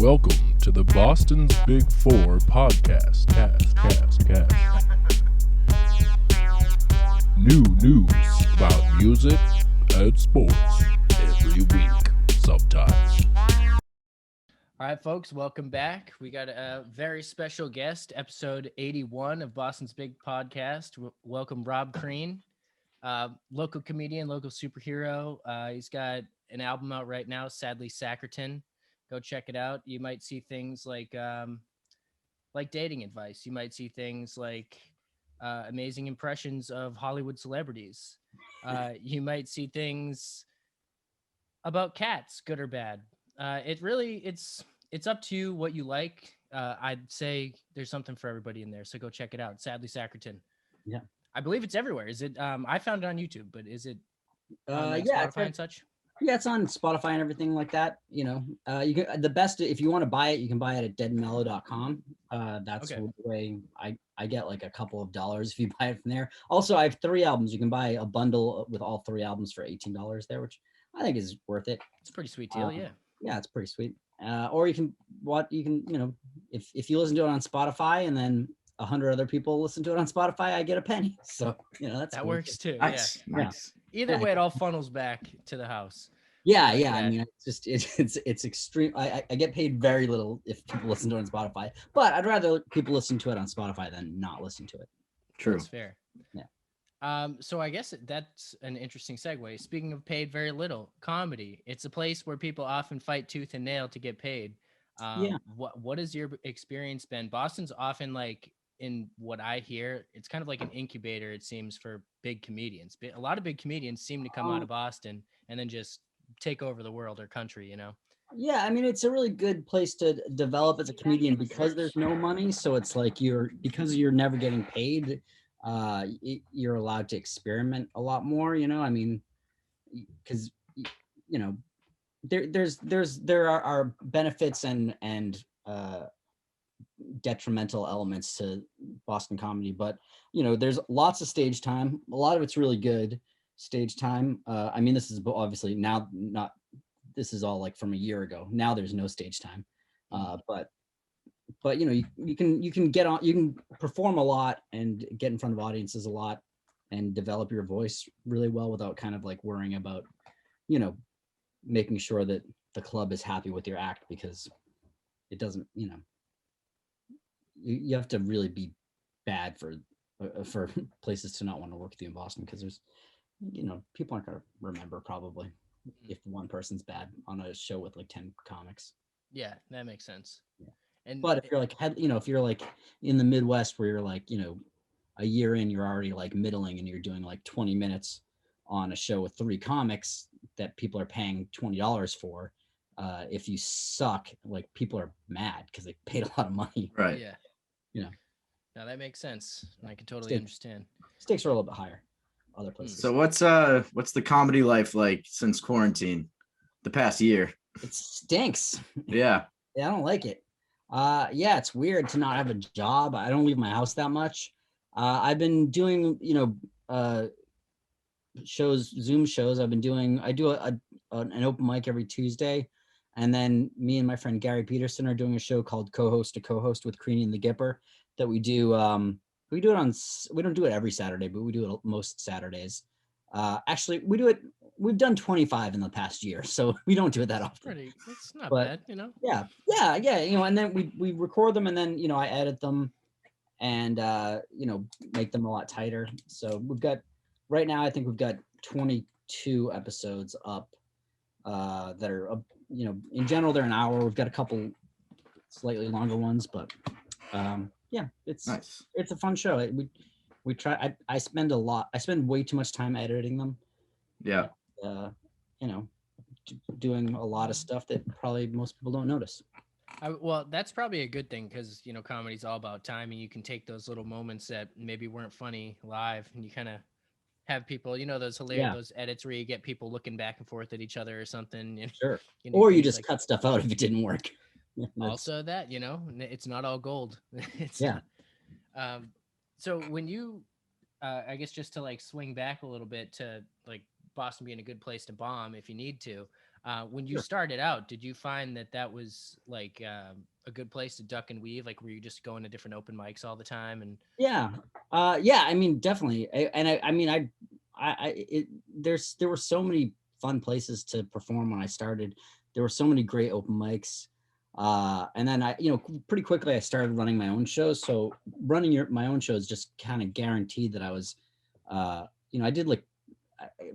Welcome to the Boston's Big Four podcast. Cast. New news about music and sports every week, sometimes. All right, folks, welcome back. We got a very special guest, episode 81 of Boston's Big Podcast. Welcome, Rob Crean, local comedian, local superhero. He's got an album out right now, Sadly Sackerton. Go check it out. You might see things like dating advice. You might see things like amazing impressions of Hollywood celebrities. You might see things about cats, good or bad. It's up to you what you like. I'd say there's something for everybody in there, so go check it out. Sadly Sackerton. Yeah, I believe it's everywhere. Is it? I found it on YouTube, but is it on yeah, Spotify and such? Yeah, it's on Spotify and everything like that. You know, you can the best if you want to buy it, you can buy it at deadmelo.com. That's Okay. the way I get like a couple of dollars if you buy it from there. Also, I have 3 albums. You can buy a bundle with all 3 albums for $18 there, which I think is worth it. It's a pretty sweet deal. Yeah. Yeah, it's pretty sweet. Or you can if you listen to it on Spotify and then 100 other people listen to it on Spotify, I get a penny. So that's That cool. works too. Nice. Yeah. Nice. Either way, it all funnels back to the house. Yeah, like yeah. that. I mean, it's extreme. I get paid very little if people listen to it on Spotify, but I'd rather people listen to it on Spotify than not listen to it. True. That's fair. Yeah. So I guess that's an interesting segue. Speaking of paid very little, comedy. It's a place where people often fight tooth and nail to get paid. Yeah. What has your experience been? Boston's often like, in what I hear, it's kind of like an incubator, it seems, for big comedians. A lot of big comedians seem to come out of Boston and then just take over the world or country, you know? Yeah, I mean, it's a really good place to develop as a comedian because there's no money. So it's like because you're never getting paid, you're allowed to experiment a lot more. You know, I mean, because you know, there are benefits and detrimental elements to Boston comedy, but you know, there's lots of stage time. A lot of it's really good stage time. I mean, this is obviously now not. This is all like from a year ago. Now there's no stage time, but you know, you can get on, you can perform a lot and get in front of audiences a lot and develop your voice really well without kind of like worrying about, you know, making sure that the club is happy with your act, because it doesn't, you know, you have to really be bad for places to not want to work with you in Boston, because there's, you know, people aren't going to remember probably if one person's bad on a show with like 10 comics. Yeah, that makes sense. Yeah. But if you're like, you know, if you're like in the Midwest where you're like, you know, a year in, you're already like middling and you're doing like 20 minutes on a show with 3 comics that people are paying $20 for. If you suck, like people are mad because they paid a lot of money. Right. Yeah. You know, now that makes sense. I can totally understand. Stakes are a little bit higher other places. So what's the comedy life like since quarantine? The past year? It stinks. Yeah. Yeah, I don't like it. Yeah, it's weird to not have a job. I don't leave my house that much. I've been doing, you know, Zoom shows. I do an open mic every Tuesday. And then me and my friend Gary Peterson are doing a show called Co-Host to Co-Host with Crean and the Gipper that we do. We don't do it every Saturday, but we do it most Saturdays. Actually, we've done 25 in the past year, so we don't do it that often. It's not bad, you know? Yeah. You know, and then we record them, and then, you know, I edit them and, you know, make them a lot tighter. So right now, I think we've got 22 episodes up that are, you know, in general, they're an hour. We've got a couple slightly longer ones, but yeah, it's nice. It's a fun show. We try. I spend way too much time editing them. Yeah. You know, doing a lot of stuff that probably most people don't notice. Well, that's probably a good thing, because, you know, comedy's all about timing. You can take those little moments that maybe weren't funny live, and you kind of have people, you know, those hilarious those edits where you get people looking back and forth at each other or something. And, sure. You know, or you just cut stuff out if it didn't work. Also that, you know, it's not all gold. So when you, I guess just to like swing back a little bit to like Boston being a good place to bomb if you need to, When you Sure. started out, did you find that was like a good place to duck and weave? Like, were you just going to different open mics all the time? And Yeah. Yeah, I mean, definitely. I mean, there were so many fun places to perform when I started. There were so many great open mics. And then pretty quickly I started running my own shows. So running my own shows just kind of guaranteed that I was, I did like,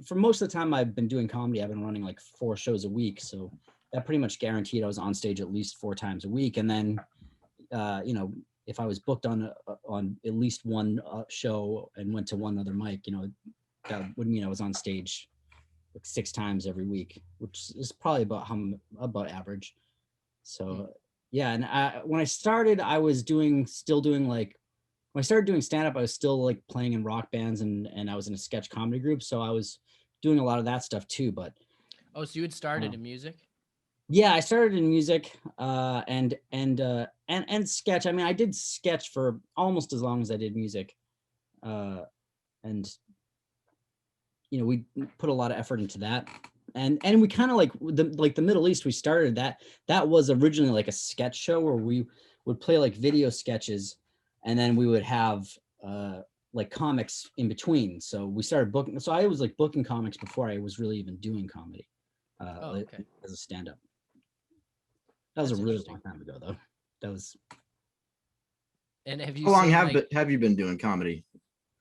for most of the time I've been doing comedy, I've been running like 4 shows a week. So that pretty much guaranteed I was on stage at least 4 times a week. And then, if I was booked on at least one show and went to one other mic, that would mean I was on stage like 6 times every week, which is probably about average. So yeah, and when I started, I was still doing like, when I started doing stand up, I was still like playing in rock bands and I was in a sketch comedy group, so I was doing a lot of that stuff too. But oh, so you had started in music? yeah, I started in music and sketch. I mean, I did sketch for almost as long as I did music, and we put a lot of effort into that. And we kind of like the Middle East. We started that was originally like a sketch show where we would play like video sketches, and then we would have like comics in between. So we started booking. So I was like booking comics before I was really even doing comedy Okay. as a stand-up. That was That's a really interesting. long time ago, though. That was. And have you How long seen, have you been doing comedy?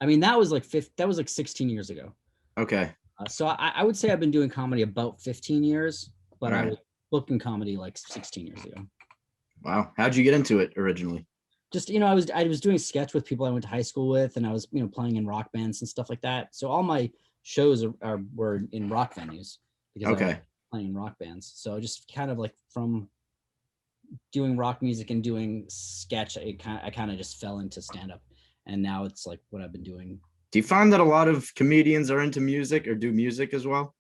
I mean, that was like 16 years ago. Okay. So I would say I've been doing comedy about 15 years, but All I right. was booking comedy like 16 years ago. Wow. How'd you get into it originally? Just I was doing sketch with people I went to high school with, and I was playing in rock bands and stuff like that. So all my shows were in rock venues because I was Okay. playing in rock bands. So just kind of like from doing rock music and doing sketch, I kind of just fell into stand up, and now it's like what I've been doing. Do you find that a lot of comedians are into music or do music as well?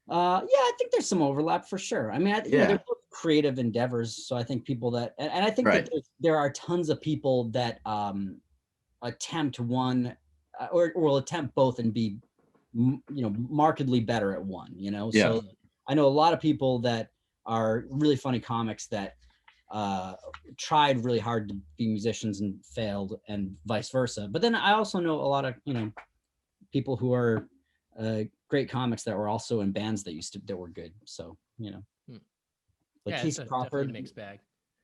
Yeah, I think there's some overlap for sure. I mean, Yeah. they're both creative endeavors. So I think people that, and I think Right. that there are tons of people that attempt one or will attempt both and be, markedly better at one. Yeah. So I know a lot of people that are really funny comics that tried really hard to be musicians and failed, and vice versa. But then I also know a lot of people who are great comics that were also in bands that were good. So like yeah, Keith it's definitely a Crawford mixed bag.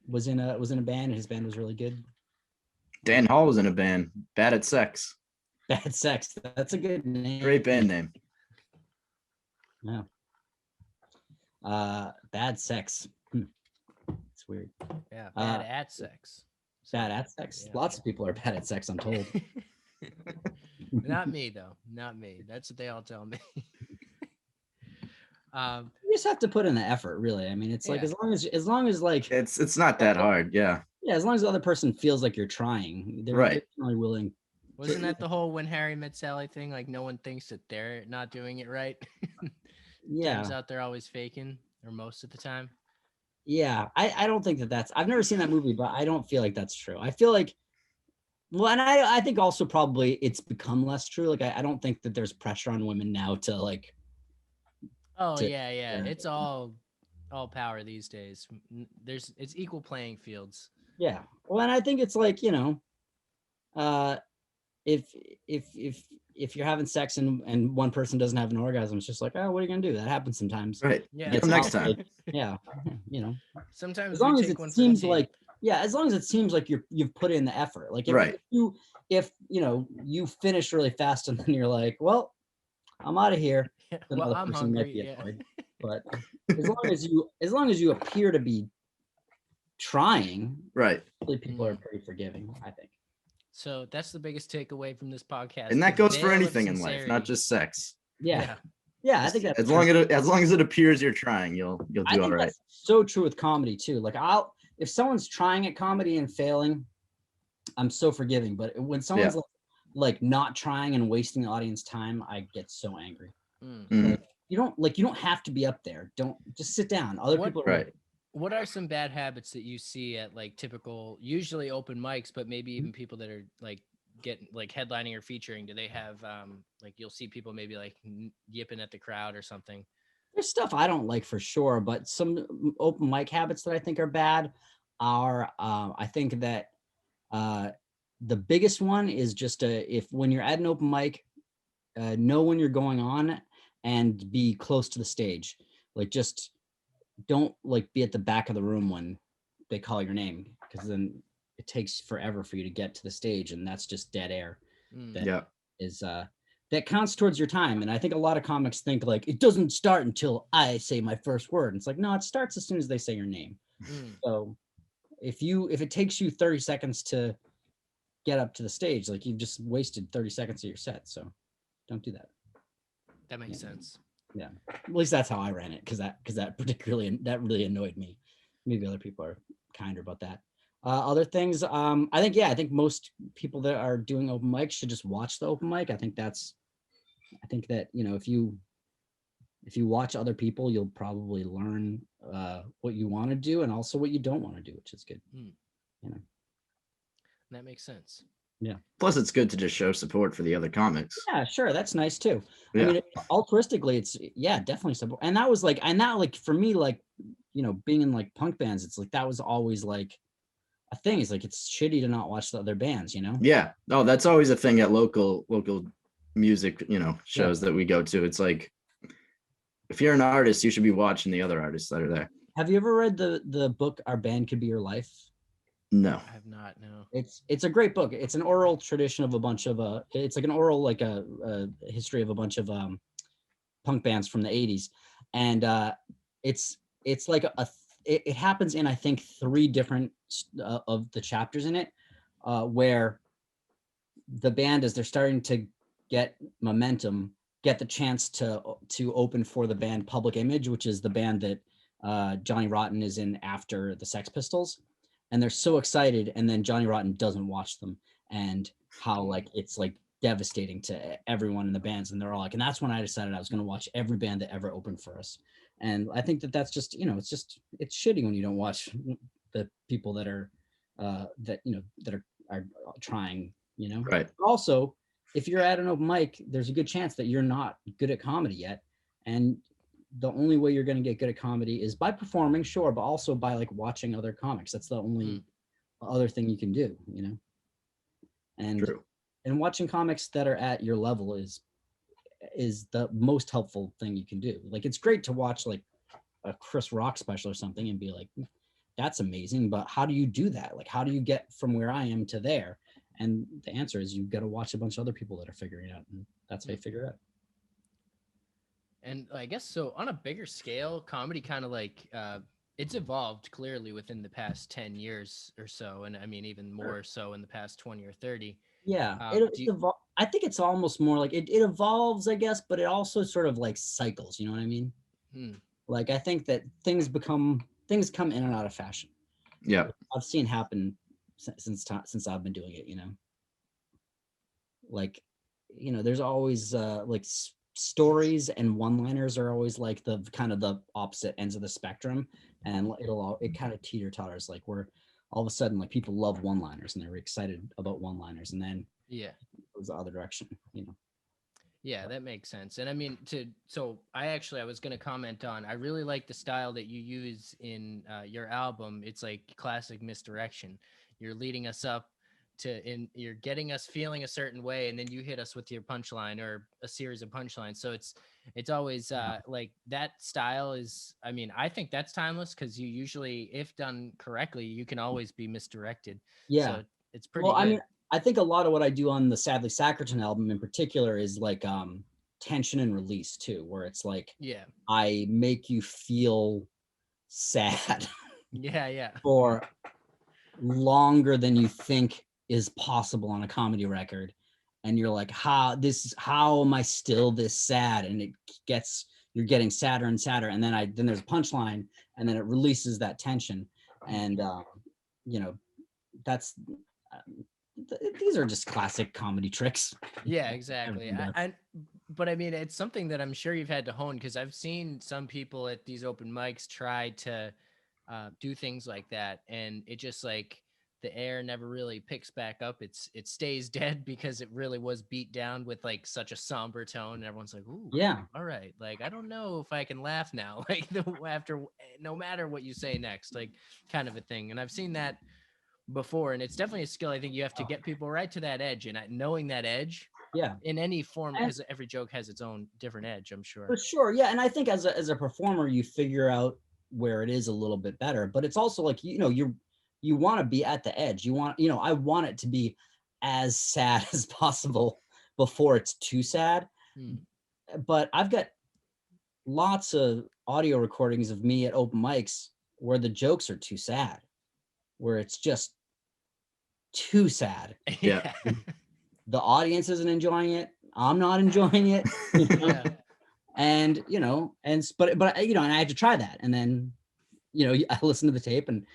was in a band, and his band was really good. Dan Hall was in a band, Bad at Sex. Bad Sex, that's a good name. Great band name. Yeah. Bad Sex. It's weird. Yeah, bad at sex. Bad at sex. Yeah. Lots of people are bad at sex, I'm told. Not me though. Not me. That's what they all tell me. You just have to put in the effort, really. I mean, it's like Yeah. as long as like It's not that hard. Yeah. yeah, as long as the other person feels like you're trying, they're Right. really willing. Wasn't that the whole When Harry Met Sally thing? Like, no one thinks that they're not doing it right. Yeah. Turns out they're always faking, or most of the time. Yeah, I don't think that's. I've never seen that movie, but I don't feel like that's true. I feel like, well, and I think also probably it's become less true. Like I don't think that there's pressure on women now to like. Oh yeah. It's all power these days. It's equal playing fields. Yeah, well, and I think it's like if you're having sex and one person doesn't have an orgasm, it's just like, oh, what are you gonna do? That happens sometimes. Right. Yeah. Get them next time. Yeah, Sometimes as long we as take it one for the seems team. like as long as it seems like you've put in the effort. Like if Right. if you finish really fast and then you're like, well, I'm out of here. Well, Another I'm person might hungry. be Yeah. annoyed. But as long as you appear to be trying, Right. really people are pretty forgiving, I think. So that's the biggest takeaway from this podcast. And that the goes for veil of anything in life, sincerity. not just sex. Yeah. I think that's as long as it appears you're trying, you'll do I think all right. that's so true with comedy too. Like if someone's trying at comedy and failing, I'm so forgiving. But when someone's like not trying and wasting the audience time, I get so angry. Like, you don't have to be up there. Don't just sit down. Other people are right. What are some bad habits that you see at like typical, usually open mics, but maybe even people that are like getting like headlining or featuring? Do they have like you'll see people maybe like yipping at the crowd or something? There's stuff I don't like for sure, but some open mic habits that I think are bad are I think that the biggest one is just if when you're at an open mic, know when you're going on and be close to the stage. Like just don't like be at the back of the room when they call your name, because then it takes forever for you to get to the stage, and that's just dead air. That Yeah. is that counts towards your time. And I think a lot of comics think like it doesn't start until I say my first word. And it's like, no, it starts as soon as they say your name. So if it takes you 30 seconds to get up to the stage, like you've just wasted 30 seconds of your set. So don't do that. That makes sense. Yeah, at least that's how I ran it, because that really annoyed me. Maybe other people are kinder about that. Other things, I think most people that are doing open mic should just watch the open mic. I think that if you watch other people, you'll probably learn what you want to do and also what you don't want to do, which is good. That makes sense. Yeah. Plus, it's good to just show support for the other comics. Yeah, sure. That's nice too. Yeah. I mean, altruistically, it's definitely support. And that was like, for me, like, being in like punk bands, it's like, that was always like a thing. It's like, it's shitty to not watch the other bands, Yeah. Oh, that's always a thing at local music, shows that we go to. It's like, if you're an artist, you should be watching the other artists that are there. Have you ever read the book Our Band Could Be Your Life? No. I have not. No. It's a great book. It's an oral tradition of a bunch of it's like an oral, like a history of a bunch of punk bands from the 80s. And it's like it happens in, I think, 3 different of the chapters in it, where the band, as they're starting to get momentum, get the chance to open for the band Public Image, which is the band that Johnny Rotten is in after the Sex Pistols. And they're so excited, and then Johnny Rotten doesn't watch them, and how like it's like devastating to everyone in the bands. And they're all like, and that's when I decided I was going to watch every band that ever opened for us. And I think that's just, it's shitty when you don't watch the people that are that are trying, Right. Also, if you're at an open mic, there's a good chance that you're not good at comedy yet, and the only way you're going to get good at comedy is by performing, sure, but also by like watching other comics. That's the only other thing you can do, and True. and watching comics that are at your level is the most helpful thing you can do. Like, it's great to watch like a Chris Rock special or something and be like, that's amazing, but how do you do that? Like, how do you get from where I am to there? And the answer is you've got to watch a bunch of other people that are figuring it out, and that's how you figure it out. And I guess so on a bigger scale, comedy kind of like it's evolved clearly within the past 10 years or so. And I mean, even more so in the past 20 or 30. Yeah. I think it's almost more like it evolves, I guess, but it also sort of like cycles, you know what I mean? Like, I think that things come in and out of fashion. Yeah. I've seen happen since I've been doing it, like, there's always like stories and one-liners are always like the kind of the opposite ends of the spectrum, and it kind of teeter-totters, like where all of a sudden like people love one-liners and they're excited about one-liners, and then it goes the other direction. Yeah, that makes sense. And I mean, I was going to comment on, I really like the style that you use in your album. It's like classic Misdirection. You're leading us up you're getting us feeling a certain way, and then you hit us with your punchline or a series of punchlines. So it's always like that style is, I mean, I think that's timeless, because you usually, if done correctly, you can always be misdirected. Yeah. So it's pretty well, good. I mean, I think a lot of what I do on the Sadly Sacritan album in particular is like tension and release too, where it's like, I make you feel sad for longer than you think is possible on a comedy record, and you're like, how am I still this sad? And you're getting sadder and sadder, and then there's a punchline, and then it releases that tension, and that's these are just classic comedy tricks. Yeah, exactly. But I mean, it's something that I'm sure you've had to hone, because I've seen some people at these open mics try to do things like that, and it just like the air never really picks back up. It stays dead because it really was beat down with like such a somber tone. And everyone's like, ooh, Yeah. all right. Like, I don't know if I can laugh now, like after, no matter what you say next, like kind of a thing. And I've seen that before, and it's definitely a skill. I think you have to get people right to that edge, and knowing that edge Yeah. in any form, And- because every joke has its own different edge, I'm sure. For sure. Yeah. And I think as a performer, you figure out where it is a little bit better, but it's also like, you want to be at the edge. You want, I want it to be as sad as possible before it's too sad. But I've got lots of audio recordings of me at open mics where the jokes are too sad, where it's just too sad. Yeah. The audience isn't enjoying it. I'm not enjoying it. Yeah. And but and I had to try that, and then I listen to the tape and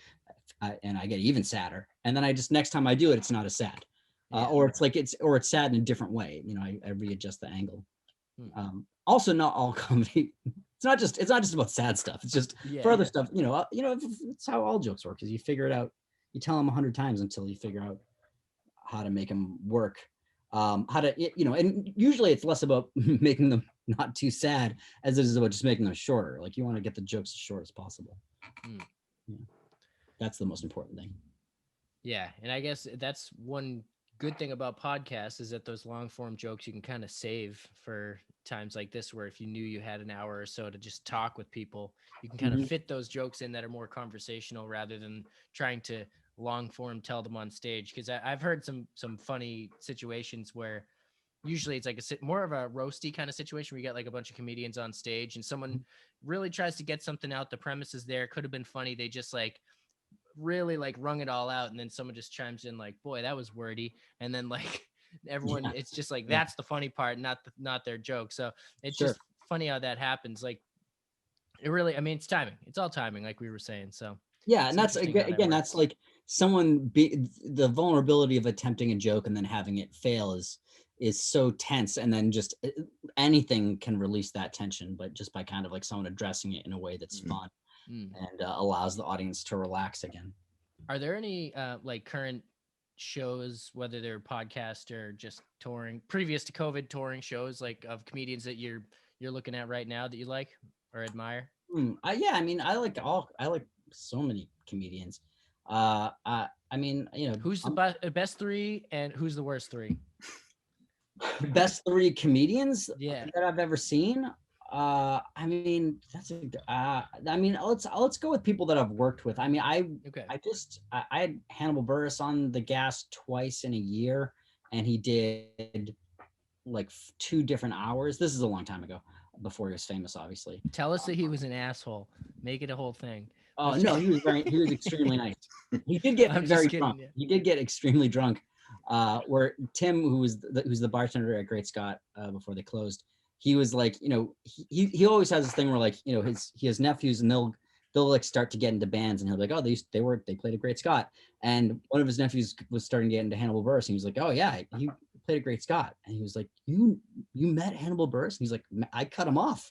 I get even sadder, and then I just, next time I do it, it's not as sad, or it's sad in a different way. I readjust the angle. Also, not all comedy. It's not just about sad stuff. It's just for other stuff. It's how all jokes work. Is you figure it out. You tell them 100 times until you figure out how to make them work. How to, and usually it's less about making them not too sad as it is about just making them shorter. Like, you want to get the jokes as short as possible. Yeah. That's the most important thing. Yeah. And I guess that's one good thing about podcasts, is that those long form jokes you can kind of save for times like this, where if you knew you had an hour or so to just talk with people, you can kind of fit those jokes in that are more conversational rather than trying to long form tell them on stage. Because I've heard some funny situations where usually it's like more of a roasty kind of situation where you get like a bunch of comedians on stage and someone really tries to get something out. The premise is there, could have been funny. They just like really like wrung it all out, and then someone just chimes in like, boy, that was wordy, and then like everyone, it's just like, that's the funny part, not their joke. So it's just funny how that happens. Like, it really, I mean, it's timing. It's all timing, like we were saying. So yeah, and that's again, that's like the vulnerability of attempting a joke and then having it fail is so tense, and then just anything can release that tension, but just by kind of like someone addressing it in a way that's fun and allows the audience to relax again. Are there any like current shows, whether they're podcast or just touring, previous to COVID, touring shows like of comedians that you're looking at right now that you like or admire? Yeah, I mean, I like so many comedians. I mean, who's the best three and who's the worst three? Best three comedians that I've ever seen. I mean, let's go with people that I've worked with. I mean, I had Hannibal Buress on the Gas twice in a year, and he did like 2 different hours. This is a long time ago, before he was famous, obviously. Tell us that he was an asshole. Make it a whole thing. Oh no, he was extremely nice. He did get very drunk. Yeah. He did get extremely drunk. Where Tim, who's the bartender at Great Scott before they closed, he was like, he always has this thing where like, he has nephews, and they'll like start to get into bands, and he'll be like, oh, they played at Great Scott, and one of his nephews was starting to get into Hannibal Buress, and he was like, oh yeah, he played at Great Scott, and he was like, you met Hannibal Buress? And he's like, I cut him off.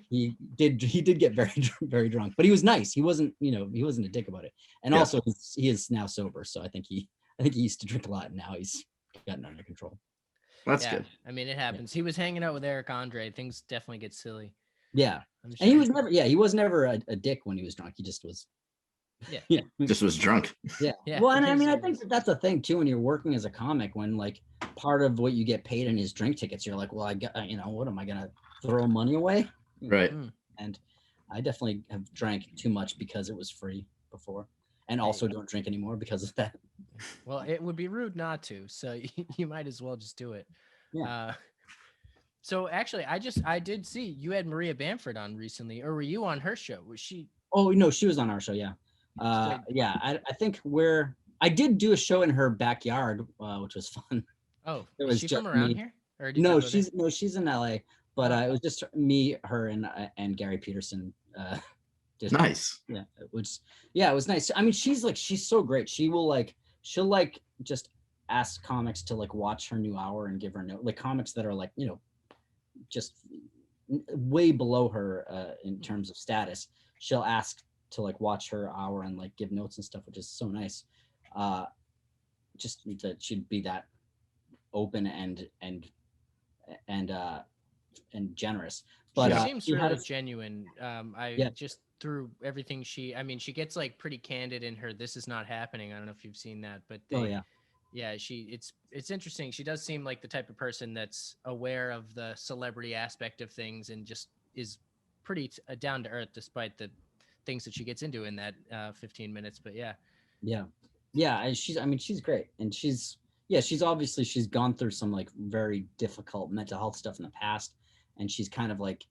He did get very, very drunk, but he was nice. He wasn't a dick about it. And also he is now sober. So I think he used to drink a lot, and now he's gotten under control. That's good. I mean, it happens. He was hanging out with Eric Andre. Things definitely get silly. Yeah. Sure. And he was never a dick when he was drunk. He just was. Yeah. Just was drunk. Yeah. Well, and I mean, I think that's the thing too, when you're working as a comic, when like part of what you get paid in is drink tickets, you're like, well, I got, what am I going to throw money away? Right. And I definitely have drank too much because it was free before, and also don't drink anymore because of that. Well, it would be rude not to, so you might as well just do it. Yeah. So actually, I did see you had Maria Bamford on recently, or were you on her show? Was she? Oh no, she was on our show. Yeah. Yeah. I think I did do a show in her backyard, which was fun. Oh, is she from around here? Or she's in LA. But it was just me, her, and Gary Peterson. Nice. Yeah, it was nice. I mean, she's so great. She'll just ask comics to like watch her new hour and give her like comics that are like, just way below her in terms of status. She'll ask to like watch her hour and like give notes and stuff, which is so nice. Just that she'd be that open and generous. But she seems she had really genuine. Yeah. Just through everything I mean, she gets like pretty candid in her "This is not happening." I don't know if you've seen that, but Oh yeah. yeah, it's interesting. She does seem like the type of person that's aware of the celebrity aspect of things and just is pretty down to earth despite the things that she gets into in that 15 minutes. But yeah. And she's great, and she's obviously she's gone through some like very difficult mental health stuff in the past, and she's kind of like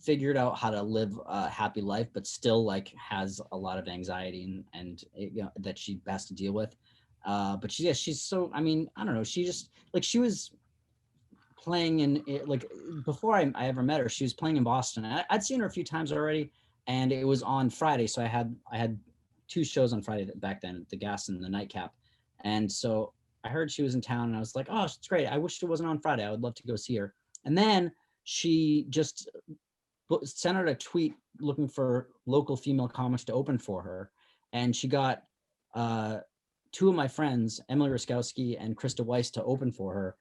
figured out how to live a happy life, but still like has a lot of anxiety and that she has to deal with. But she's so, I mean, I don't know, she just like, she was playing in like, before I ever met her, she was playing in Boston. I'd seen her a few times already, and it was on Friday, so I had 2 shows on Friday back then, the Gas and the Nightcap. And so I heard she was in town, and I was like, oh, it's great, I wish it wasn't on Friday, I would love to go see her. And then she just sent out a tweet looking for local female comics to open for her, and she got 2 of my friends, Emily Ruskowski and Krista Weiss, to open for her.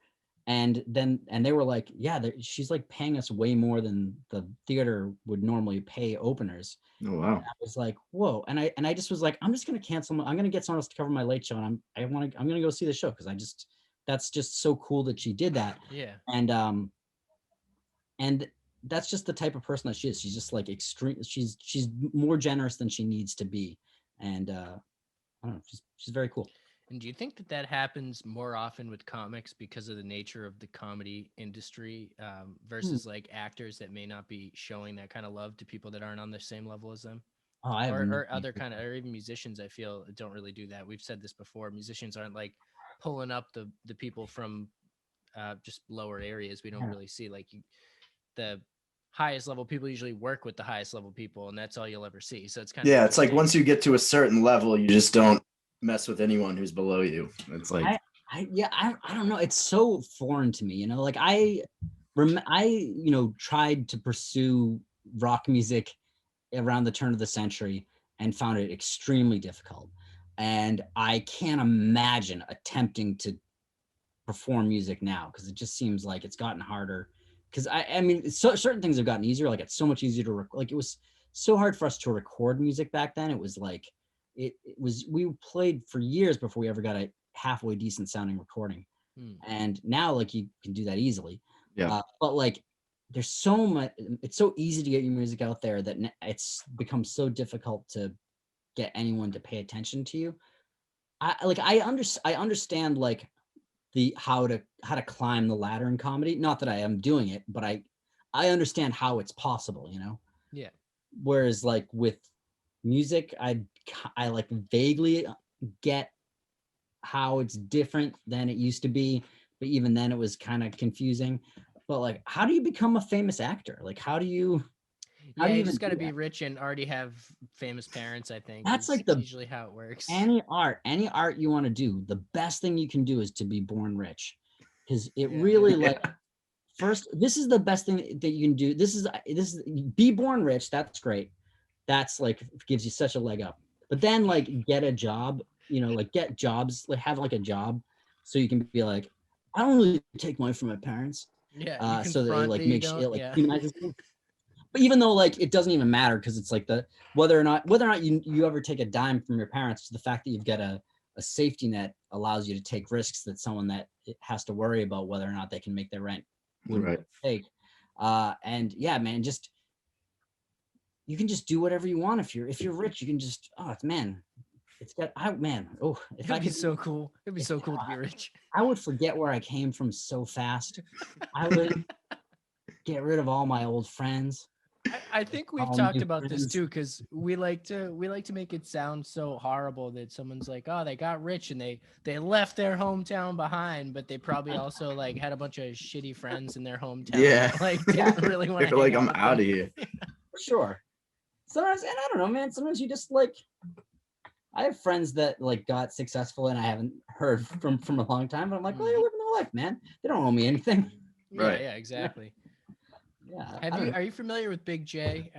And they were like, yeah, she's like paying us way more than the theater would normally pay openers. Oh wow. And I was like, whoa. And I just was like, I'm just gonna cancel. I'm gonna get someone else to cover my late show, and I'm gonna go see the show, because that's just so cool that she did that. Yeah. And that's just the type of person that she is. She's just like extreme. She's more generous than she needs to be. And I don't know, she's very cool. And do you think that happens more often with comics because of the nature of the comedy industry versus like actors that may not be showing that kind of love to people that aren't on the same level as them? Or other kind of, or even musicians, I feel, don't really do that. We've said this before. Musicians aren't like pulling up the people from just lower areas. We don't really see like the highest level people usually work with the highest level people, and that's all you'll ever see. So it's kind of, it's like once you get to a certain level, you just don't mess with anyone who's below you. It's like I don't know, it's so foreign to me, like I tried to pursue rock music around the turn of the century and found it extremely difficult, and I can't imagine attempting to perform music now, because it just seems like it's gotten harder. Because I mean, certain things have gotten easier. Like, it's so much easier to like, it was so hard for us to record music back then. It was like, we played for years before we ever got a halfway decent sounding recording. And now like you can do that easily. Yeah. But like, there's so much, it's so easy to get your music out there that it's become so difficult to get anyone to pay attention to you. I understand like how to climb the ladder in comedy. Not that I am doing it, but I understand how it's possible, Yeah. Whereas like with music, I like vaguely get how it's different than it used to be, but even then it was kind of confusing. But like, how do you become a famous actor? Like, how do you just got to be rich and already have famous parents, I think. That's like usually how it works. Any art you want to do, the best thing you can do is to be born rich, because it really like first, this is the best thing that you can do. This is be born rich. That's great. That's like gives you such a leg up. But then like get a job, like get jobs, like have like a job, so you can be like, I don't really take money from my parents. Yeah. So that it like makes it like humanizes them. But even though like it doesn't even matter, because it's like whether or not you ever take a dime from your parents, the fact that you've got a safety net allows you to take risks that someone that has to worry about whether or not they can make their rent wouldn't take. And yeah, man, just you can just do whatever you want. If you're rich, you can just if I could, so cool. It'd be so cool to be rich. I would forget where I came from so fast. I would get rid of all my old friends. I think we've talked about this too, because we like to make it sound so horrible that someone's like, oh, they got rich and they left their hometown behind, but they probably also like had a bunch of shitty friends in their hometown. Yeah. Like didn't really want to like I'm out of here. For sure. Sometimes, and I don't know, man, sometimes you just like, I have friends that like got successful and I haven't heard from a long time, but I'm like, well, you're living their life, man. They don't owe me anything. Right. Yeah, exactly. Yeah. Are you familiar with Big J?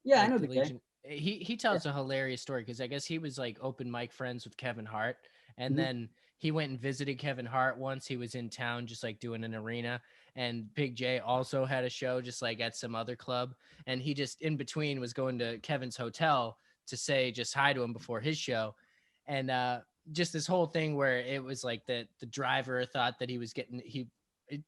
Yeah, I like know the Big J. Legion. He tells a hilarious story because I guess he was like open mic friends with Kevin Hart, and Mhm. then he went and visited Kevin Hart once. He was in town, just like doing an arena, and Big J also had a show, just like at some other club, and he just in between was going to Kevin's hotel to say just hi to him before his show, and just this whole thing where it was like the driver thought that he was getting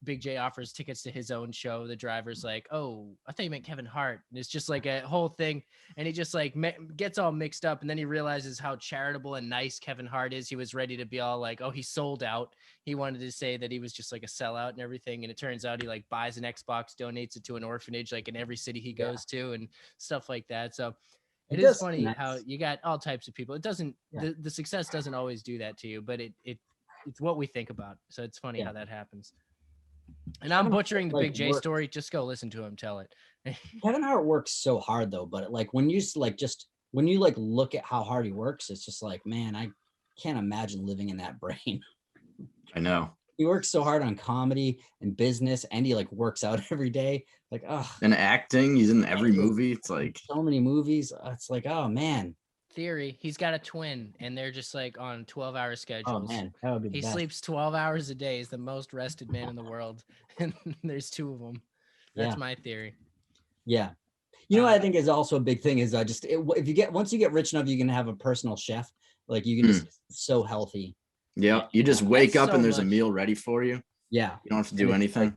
Big J offers tickets to his own show. The driver's like, "Oh, I thought you meant Kevin Hart." And it's just like a whole thing, and he just like gets all mixed up, and then he realizes how charitable and nice Kevin Hart is. He was ready to be all like, "Oh, he sold out." He wanted to say that he was just like a sellout and everything, and it turns out he like buys an Xbox, donates it to an orphanage like in every city he goes to, and stuff like that. So it is does seem funny nice. how you got all types of people. It doesn't the success doesn't always do that to you, but it's what we think about. So it's funny how that happens. And I'm butchering the Big J story. Just go listen to him tell it. Kevin Hart works so hard though, but like when you when you like look at how hard he works, it's just like, man, I can't imagine living in that brain. I know. He works so hard on comedy and business, and he like works out every day. Like, oh, And acting, he's in every movie. It's like so many movies. It's like, oh man. Theory, he's got a twin, and they're just like on 12-hour schedules. Oh man, that would be the He best. sleeps 12 hours a day. He's the most rested man in the world, and there's two of them. That's my theory. Yeah. You know what I think is also a big thing is once you get rich enough, you can have a personal chef. Like you can just so healthy. Yeah, you just wake up and there's a meal ready for you. Yeah, you don't have to do anything.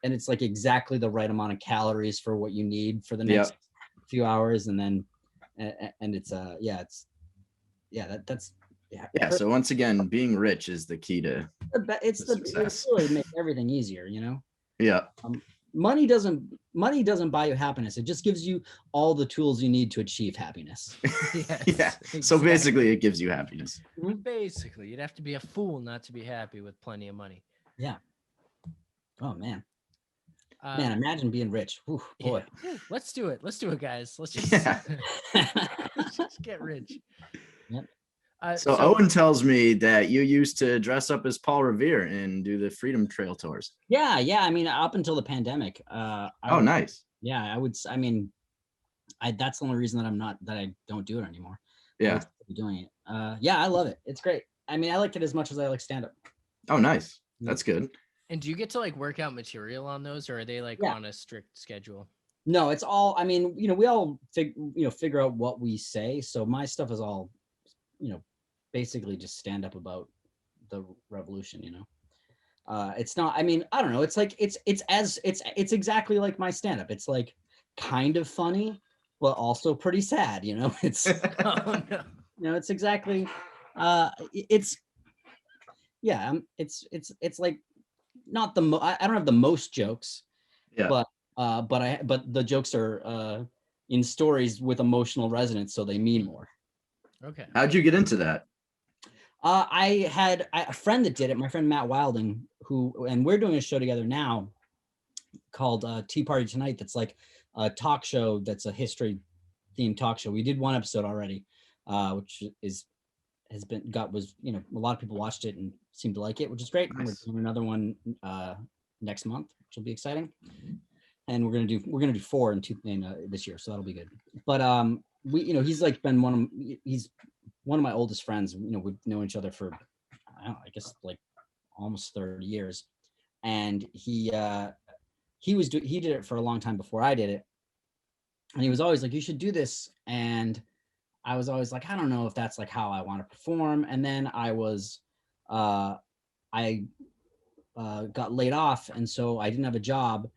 And it's like exactly the right amount of calories for what you need for the next few hours, and then and it's that's. So once again, being rich is the key to it's really make everything easier, you know. Yeah. Money doesn't buy you happiness. It just gives you all the tools you need to achieve happiness. Exactly. So basically it gives you happiness. Basically, you'd have to be a fool not to be happy with plenty of money. Yeah. Oh man. Man, imagine being rich. Whew, boy. Yeah. Let's do it, guys. Let's just, let's just get rich. Yep. So Owen tells me that you used to dress up as Paul Revere and do the Freedom Trail tours. Yeah. I mean, up until the pandemic. Nice. Yeah, I would. I mean, that's the only reason that I don't do it anymore. Yeah. Doing it. Yeah, I love it. It's great. I mean, I like it as much as I like stand up. Oh, nice. That's good. And do you get to like work out material on those, or are they like on a strict schedule? No, it's all. I mean, we all figure out what we say. So my stuff is all, basically just stand up about the revolution. It's not. I mean, I don't know. It's like it's exactly like my stand up. It's like kind of funny, but also pretty sad. It's Oh, no. it's exactly. It's like not the I don't have the most jokes, but the jokes are in stories with emotional resonance, so they mean more. Okay. How'd you get into that? I had a friend that did it, my friend Matt Wilding, and we're doing a show together now called Tea Party Tonight. That's like a talk show. That's a history themed talk show. We did one episode already, which a lot of people watched it and seemed to like it, which is great. Nice. We're doing another one next month, which will be exciting. And we're gonna do 4 in this year, so that'll be good. But he's like been he's one of my oldest friends. We've known each other for I guess like almost 30 years, and he did it for a long time before I did it, and he was always like, you should do this, and I was always like, I don't know if that's like how I want to perform. And then I got laid off, and so I didn't have a job,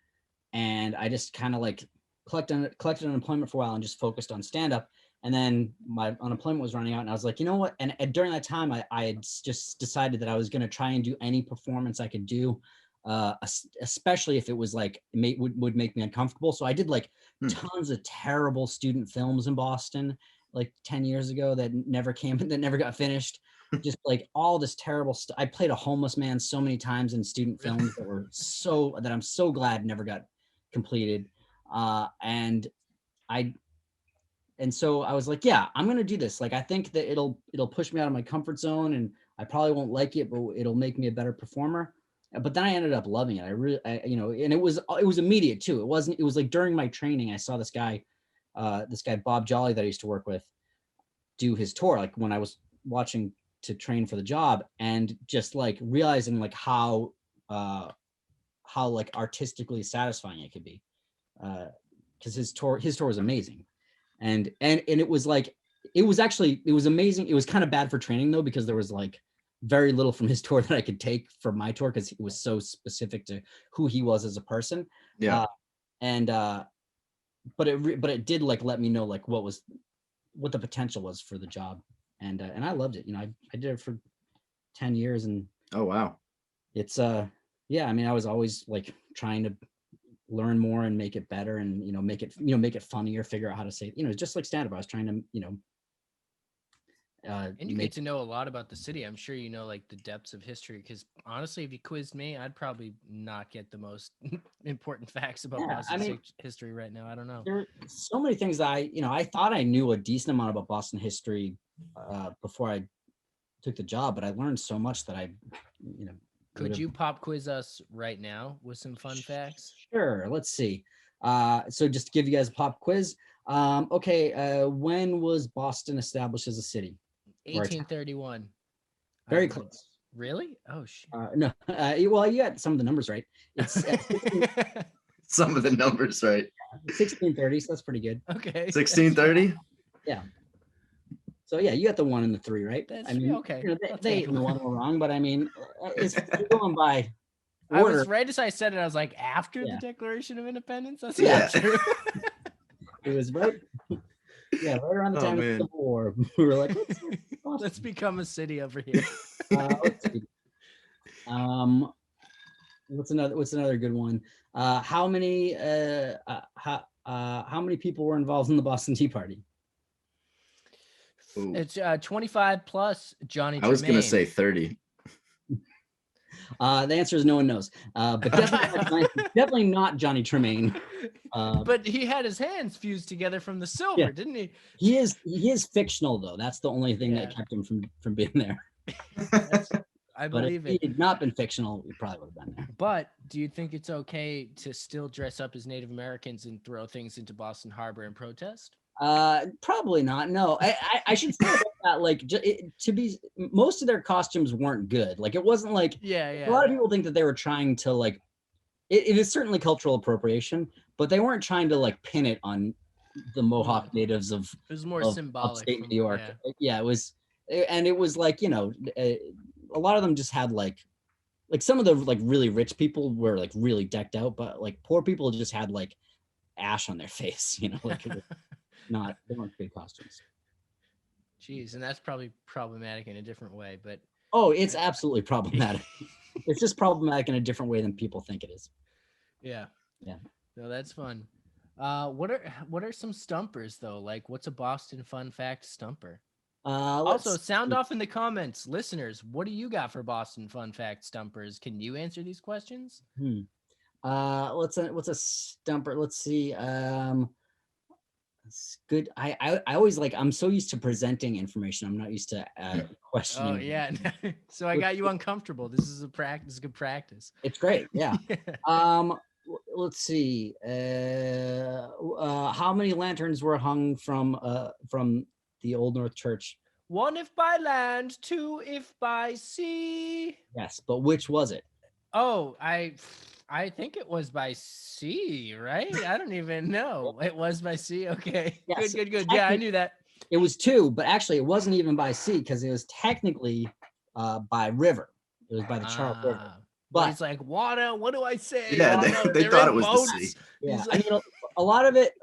and I just kind of like collected unemployment for a while and just focused on stand-up. And then my unemployment was running out, and I was like, you know what? And during that time, I had just decided that I was going to try and do any performance I could do, especially if it was like would make me uncomfortable. So I did like tons of terrible student films in Boston, like 10 years ago that never got finished. Just like all this terrible stuff. I played a homeless man so many times in student films that I'm so glad never got completed. And so I was like, yeah, I'm going to do this. Like, I think that it'll push me out of my comfort zone, and I probably won't like it, but it'll make me a better performer. But then I ended up loving it. And it was immediate too. It was like during my training, I saw this guy this guy Bob Jolly that I used to work with do his tour, like when I was watching to train for the job, and just like realizing like how like artistically satisfying it could be, because his tour was amazing, and it was like it was amazing. It was kind of bad for training though, because there was like very little from his tour that I could take from my tour, because it was so specific to who he was as a person. Yeah. But it did like let me know like what the potential was for the job, and I loved it. You know, I did it for 10 years, and Oh wow. it's yeah, I mean, I was always like trying to learn more and make it better, and make it funnier, figure out how to say, just like stand up. I was trying to and you get to know a lot about the city. I'm sure you know like the depths of history, because honestly, if you quizzed me, I'd probably not get the most important facts about Boston history right now. I don't know. There are so many things that I thought I knew a decent amount about Boston history before I took the job, but I learned so much that Could you pop quiz us right now with some fun facts? Sure. Let's see. So just to give you guys a pop quiz. Okay. When was Boston established as a city? 1831. Very close. Really? Oh shit. No. Well, you got some of the numbers right. It's some of the numbers right. 1630. So that's pretty good. Okay. 1630. Yeah. So yeah, you got the 1 and the 3 right. That's, I mean, okay. They the one were wrong, but I mean, it's going by order. I was right as I said it. I was like, after the Declaration of Independence. That's not true. It was right. Yeah, right around the time of the Civil War. We were like, let's become a city over here. Let's see. What's another good one? How many people were involved in the Boston Tea Party? Ooh. It's 25 plus Johnny Tremaine. I was gonna say 30. The answer is no one knows, but definitely not Johnny Tremaine. But he had his hands fused together from the silver, didn't he? He is fictional though. That's the only thing that kept him from being there. I believe if he had not been fictional, he probably would have been there. But do you think it's okay to still dress up as Native Americans and throw things into Boston Harbor and protest? Probably not. No, I should say about that. Like, most of their costumes weren't good. Like, it wasn't like a lot of people think that they were trying to like. It is certainly cultural appropriation, but they weren't trying to like pin it on the Mohawk natives of. It was more symbolic. Upstate New York. Yeah, it was, and it was like a lot of them just had like some of the like really rich people were like really decked out, but like poor people just had like ash on their face. Like. They weren't good costumes. Jeez, and that's probably problematic in a different way, but it's absolutely problematic. It's just problematic in a different way than people think it is. Yeah. No, that's fun. What are some stumpers though? Like, what's a Boston fun fact stumper? Also, sound off in the comments, listeners. What do you got for Boston fun fact stumpers? Can you answer these questions? What's a stumper? Let's see. It's good. I always I'm so used to presenting information. I'm not used to questioning. Oh yeah. So I got you uncomfortable. This is good practice. It's great. Yeah. Let's see. How many lanterns were hung from the Old North Church? 1 if by land, 2 if by sea. Yes, but which was it? Oh, I think it was by sea, right? I don't even know. It was by sea. Okay. Yes, good. Yeah, I knew that. It was 2, but actually it wasn't even by sea because it was technically by river. It was by the Charles River. But he's like, water, what do I say? Yeah, they thought it was boats. The sea. Yeah. Like, I mean, a lot of it,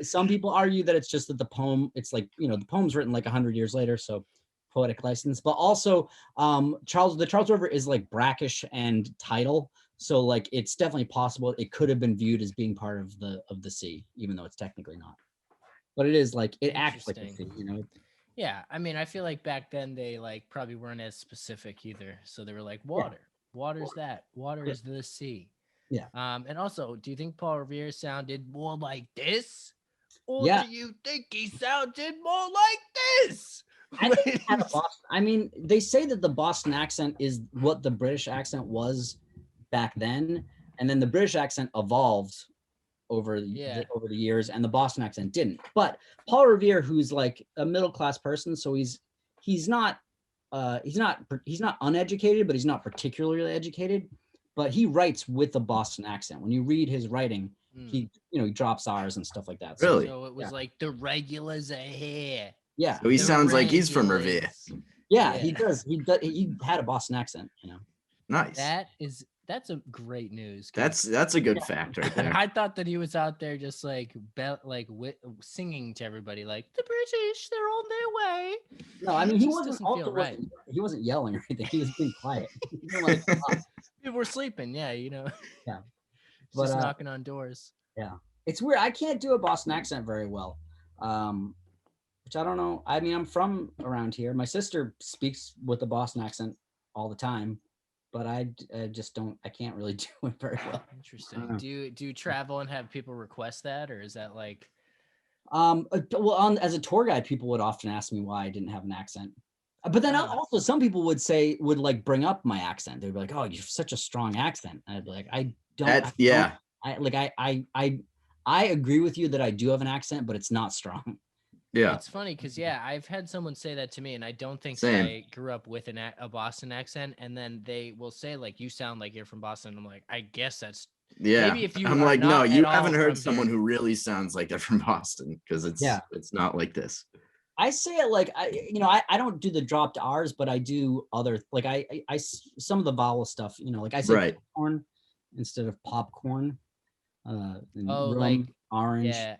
some people argue that it's just that the poem, it's like, the poem's written like 100 years later, so poetic license. But also the Charles River is like brackish and tidal. So like it's definitely possible it could have been viewed as being part of the sea, even though it's technically not. But it is like it acts like a sea, Yeah, I mean, I feel like back then they like probably weren't as specific either. So they were like water. Water's that. Water is the sea. Yeah. And also, do you think Paul Revere sounded more like this? Or do you think he sounded more like this? I think he had a Boston. I mean, they say that the Boston accent is what the British accent was back then, and then the British accent evolved over Yeah. over the years, and the Boston accent didn't. But Paul Revere, who's like a middle class person, so he's not uneducated, but he's not particularly educated. But he writes with a Boston accent. When you read his writing, he drops R's and stuff like that. Really? So it was like the regulars are here. Yeah. So he The sounds like he's from Revere. regulars. Yeah, he does. He had a Boston accent, Nice. That's a great news. That's a good fact right there. I thought that he was out there just like singing to everybody, like the British, they're on their way. No, I mean he just wasn't doesn't feel right. he wasn't yelling or anything. He was being quiet. He didn't want to come up. People were sleeping, yeah. Yeah. Just But, knocking on doors. It's weird. I can't do a Boston accent very well. Which I don't know. I mean, I'm from around here. My sister speaks with a Boston accent all the time, but I just don't. I can't really do it very well. Interesting. Do you travel and have people request that, or is that like? Well, as a tour guide, people would often ask me why I didn't have an accent. But then also some people would like bring up my accent. They'd be like, "Oh, you have such a strong accent." And I'd be like, "I don't." I agree with you that I do have an accent, but it's not strong. Yeah. It's funny because I've had someone say that to me, and I don't think Same. I grew up with a Boston accent. And then they will say like, "You sound like you're from Boston." I'm like, I guess that's maybe if you. I'm are like, no, not you at haven't all heard from someone here. who really sounds like they're from Boston, because it's not like this. I say it like I don't do the dropped R's, but I do other like I some of the vowel stuff. Like I say popcorn instead of popcorn. Rum, orange. Yeah,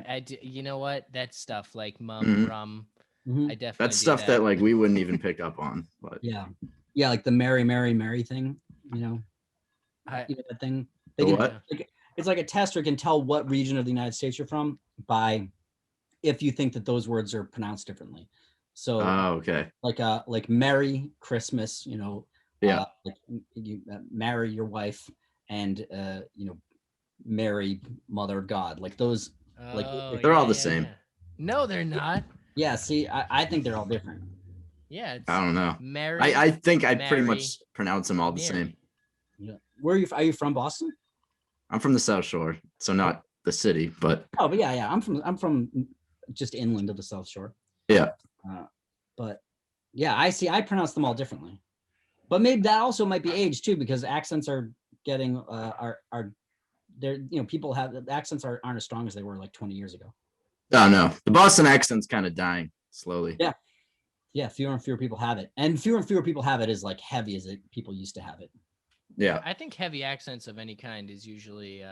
I do. You know what? That stuff like Mhm. rum. Mhm. I definitely That's do stuff that like we wouldn't even pick up on. But Yeah, like the Mary, Mary, Mary thing. That thing. what? It's like a tester can tell what region of the United States you're from by if you think that those words are pronounced differently. So, okay. Like Merry Christmas, Yeah. like you marry your wife, and Mary, Mother of God, like those, they're all the same. Yeah. No, they're not. Yeah, see, I think they're all different. Yeah, it's I don't know. Mary. I think I pretty Mary, much pronounce them all the same. Yeah. Where are you from? Boston? I'm from the South Shore, so not the city, but Oh, but yeah, I'm from just inland of the South Shore. Yeah. But yeah, I pronounce them all differently. But maybe that also might be age too, because accents are getting are there. People have accents aren't as strong as they were like 20 years ago. Oh no, the Boston accent's kind of dying slowly. Yeah, fewer and fewer people have it, and fewer people have it as like heavy as people used to have it. Yeah, I think heavy accents of any kind is usually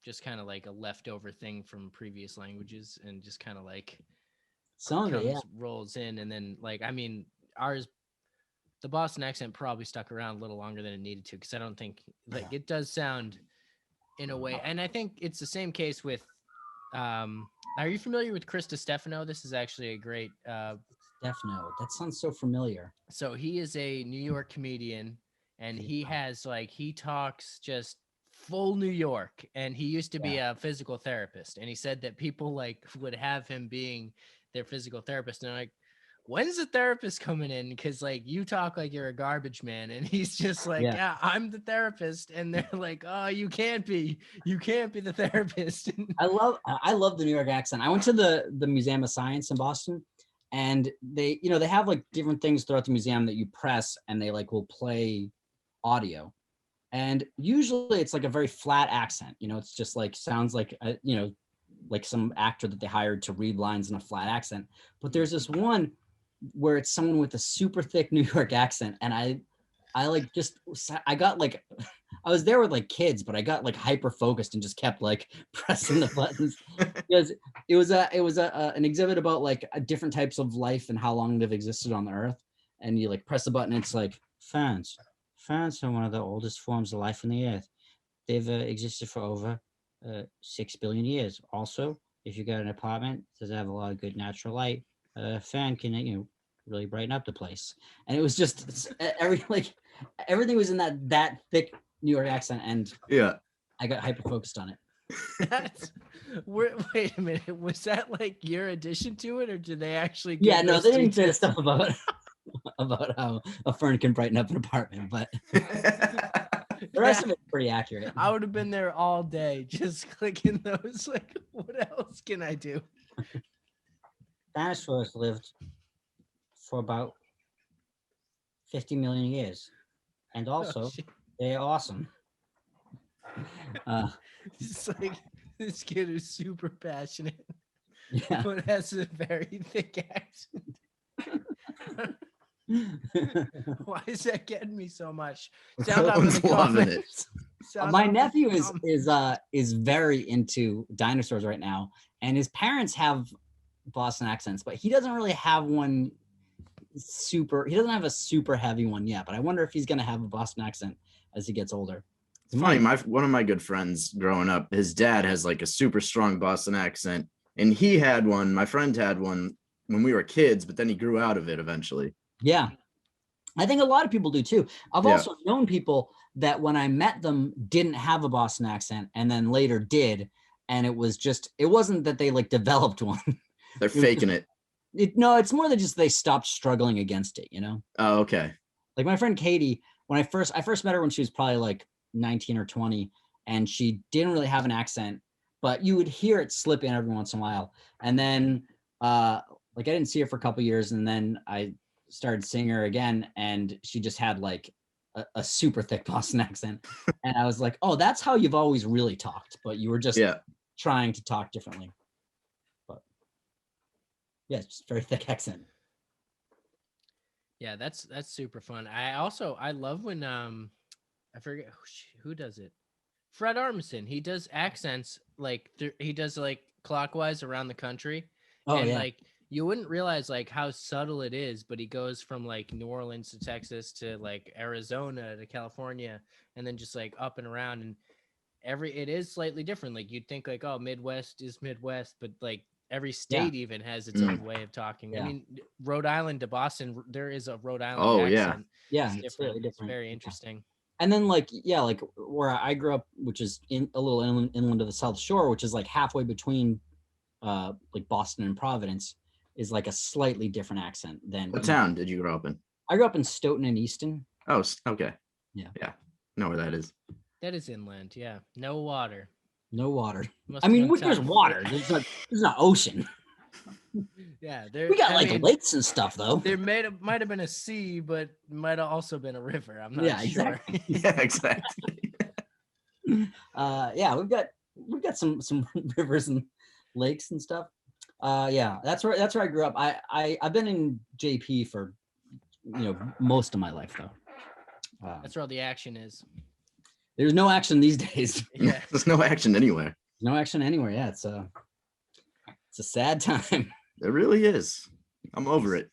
just kind of like a leftover thing from previous languages, and just kind of like some of it rolls in, and then like I mean the Boston accent probably stuck around a little longer than it needed to, because I don't think like it does sound in a way, and I think it's the same case with. Are you familiar with Chris DiStefano? This is actually a great. Stefano, that sounds so familiar. So he is a New York comedian, and he talks just full New York, and he used to be a physical therapist, and he said that people like would have him being their physical therapist, and they're like, when's the therapist coming in? Because like you talk like you're a garbage man, and he's just like, yeah, I'm the therapist, and they're like, oh, you can't be the therapist. I love the New York accent. I went to the Museum of Science in Boston, and they have like different things throughout the museum that you press, and they like will play audio, and usually it's like a very flat accent. It's just like sounds like like some actor that they hired to read lines in a flat accent. But there's this one where it's someone with a super thick New York accent, and I got like, I was there with like kids, but I got like hyper focused and just kept like pressing the buttons, because it was an exhibit about like different types of life and how long they've existed on the earth, and you like press the button, and it's like fans are one of the oldest forms of life on the earth. They've existed for over 6 billion years. Also, if you got an apartment, does have a lot of good natural light, a fan can really brighten up the place. And it was just everything was in that thick New York accent, and I got hyper focused on it. Wait a minute, was that like your addition to it, or did they actually they didn't say stuff about how a fern can brighten up an apartment, but The rest of it's pretty accurate. I would have been there all day just clicking those. Like, what else can I do? Dinosaurs lived for about 50 million years. And also, shit. they're awesome. It's like this kid is super passionate, Yeah. but has a very thick accent. Why is that getting me so much? Sound off in the Everyone's loving it. comments. Sound My off in nephew the is very into dinosaurs right now, and his parents have Boston accents, but he doesn't really have one super. He doesn't have a super heavy one yet. But I wonder if he's gonna have a Boston accent as he gets older. It's funny. One of my good friends growing up, his dad has like a super strong Boston accent, and he had one. My friend had one when we were kids, but then he grew out of it eventually. Yeah, I think a lot of people do too. I've Yeah. also known people that when I met them didn't have a Boston accent, and then later did, and it wasn't that they like developed one. They're faking it. No, it's more than just they stopped struggling against it, you know? Oh, okay. Like my friend Katie, when I first met her when she was probably like 19 or 20, and she didn't really have an accent, but you would hear it slip in every once in a while. And then like I didn't see her for a couple years, and then I started seeing her again, and she just had like a super thick Boston accent. And I was like, oh, that's how you've always really talked, but you were just trying to talk differently. But yeah, it's just a very thick accent. Yeah, that's super fun. I love when I forget who does it. Fred Armisen. He does accents like he does like clockwise around the country. Oh, and yeah. like you wouldn't realize like how subtle it is, but he goes from like New Orleans to Texas to like Arizona to California, and then just like up and around, and it is slightly different. Like you'd think like, oh, Midwest is Midwest, but like every state even has its own way of talking. Yeah. I mean, Rhode Island to Boston, there is a Rhode Island Oh, accent. Yeah, It's it's really different. It's different. very interesting. And then like where I grew up, which is in a little inland of the South Shore, which is like halfway between like Boston and Providence, is like a slightly different accent than. What town did you grow up in? I grew up in Stoughton and Easton. Oh, okay. Yeah. Know where that is. That is inland. Yeah. No water. No water. Must I have mean, been there's tough. water. There's not ocean. Yeah. We got lakes and stuff though. There might have been a sea, but might have also been a river. I'm not sure. Exactly. Yeah, exactly. Yeah, we've got some rivers and lakes and stuff. Yeah, that's where I grew up. I've been in JP for most of my life though. That's where all the action is. There's no action these days. Yeah. There's no action anywhere. No action anywhere. Yeah, it's a sad time. It really is. I'm over it.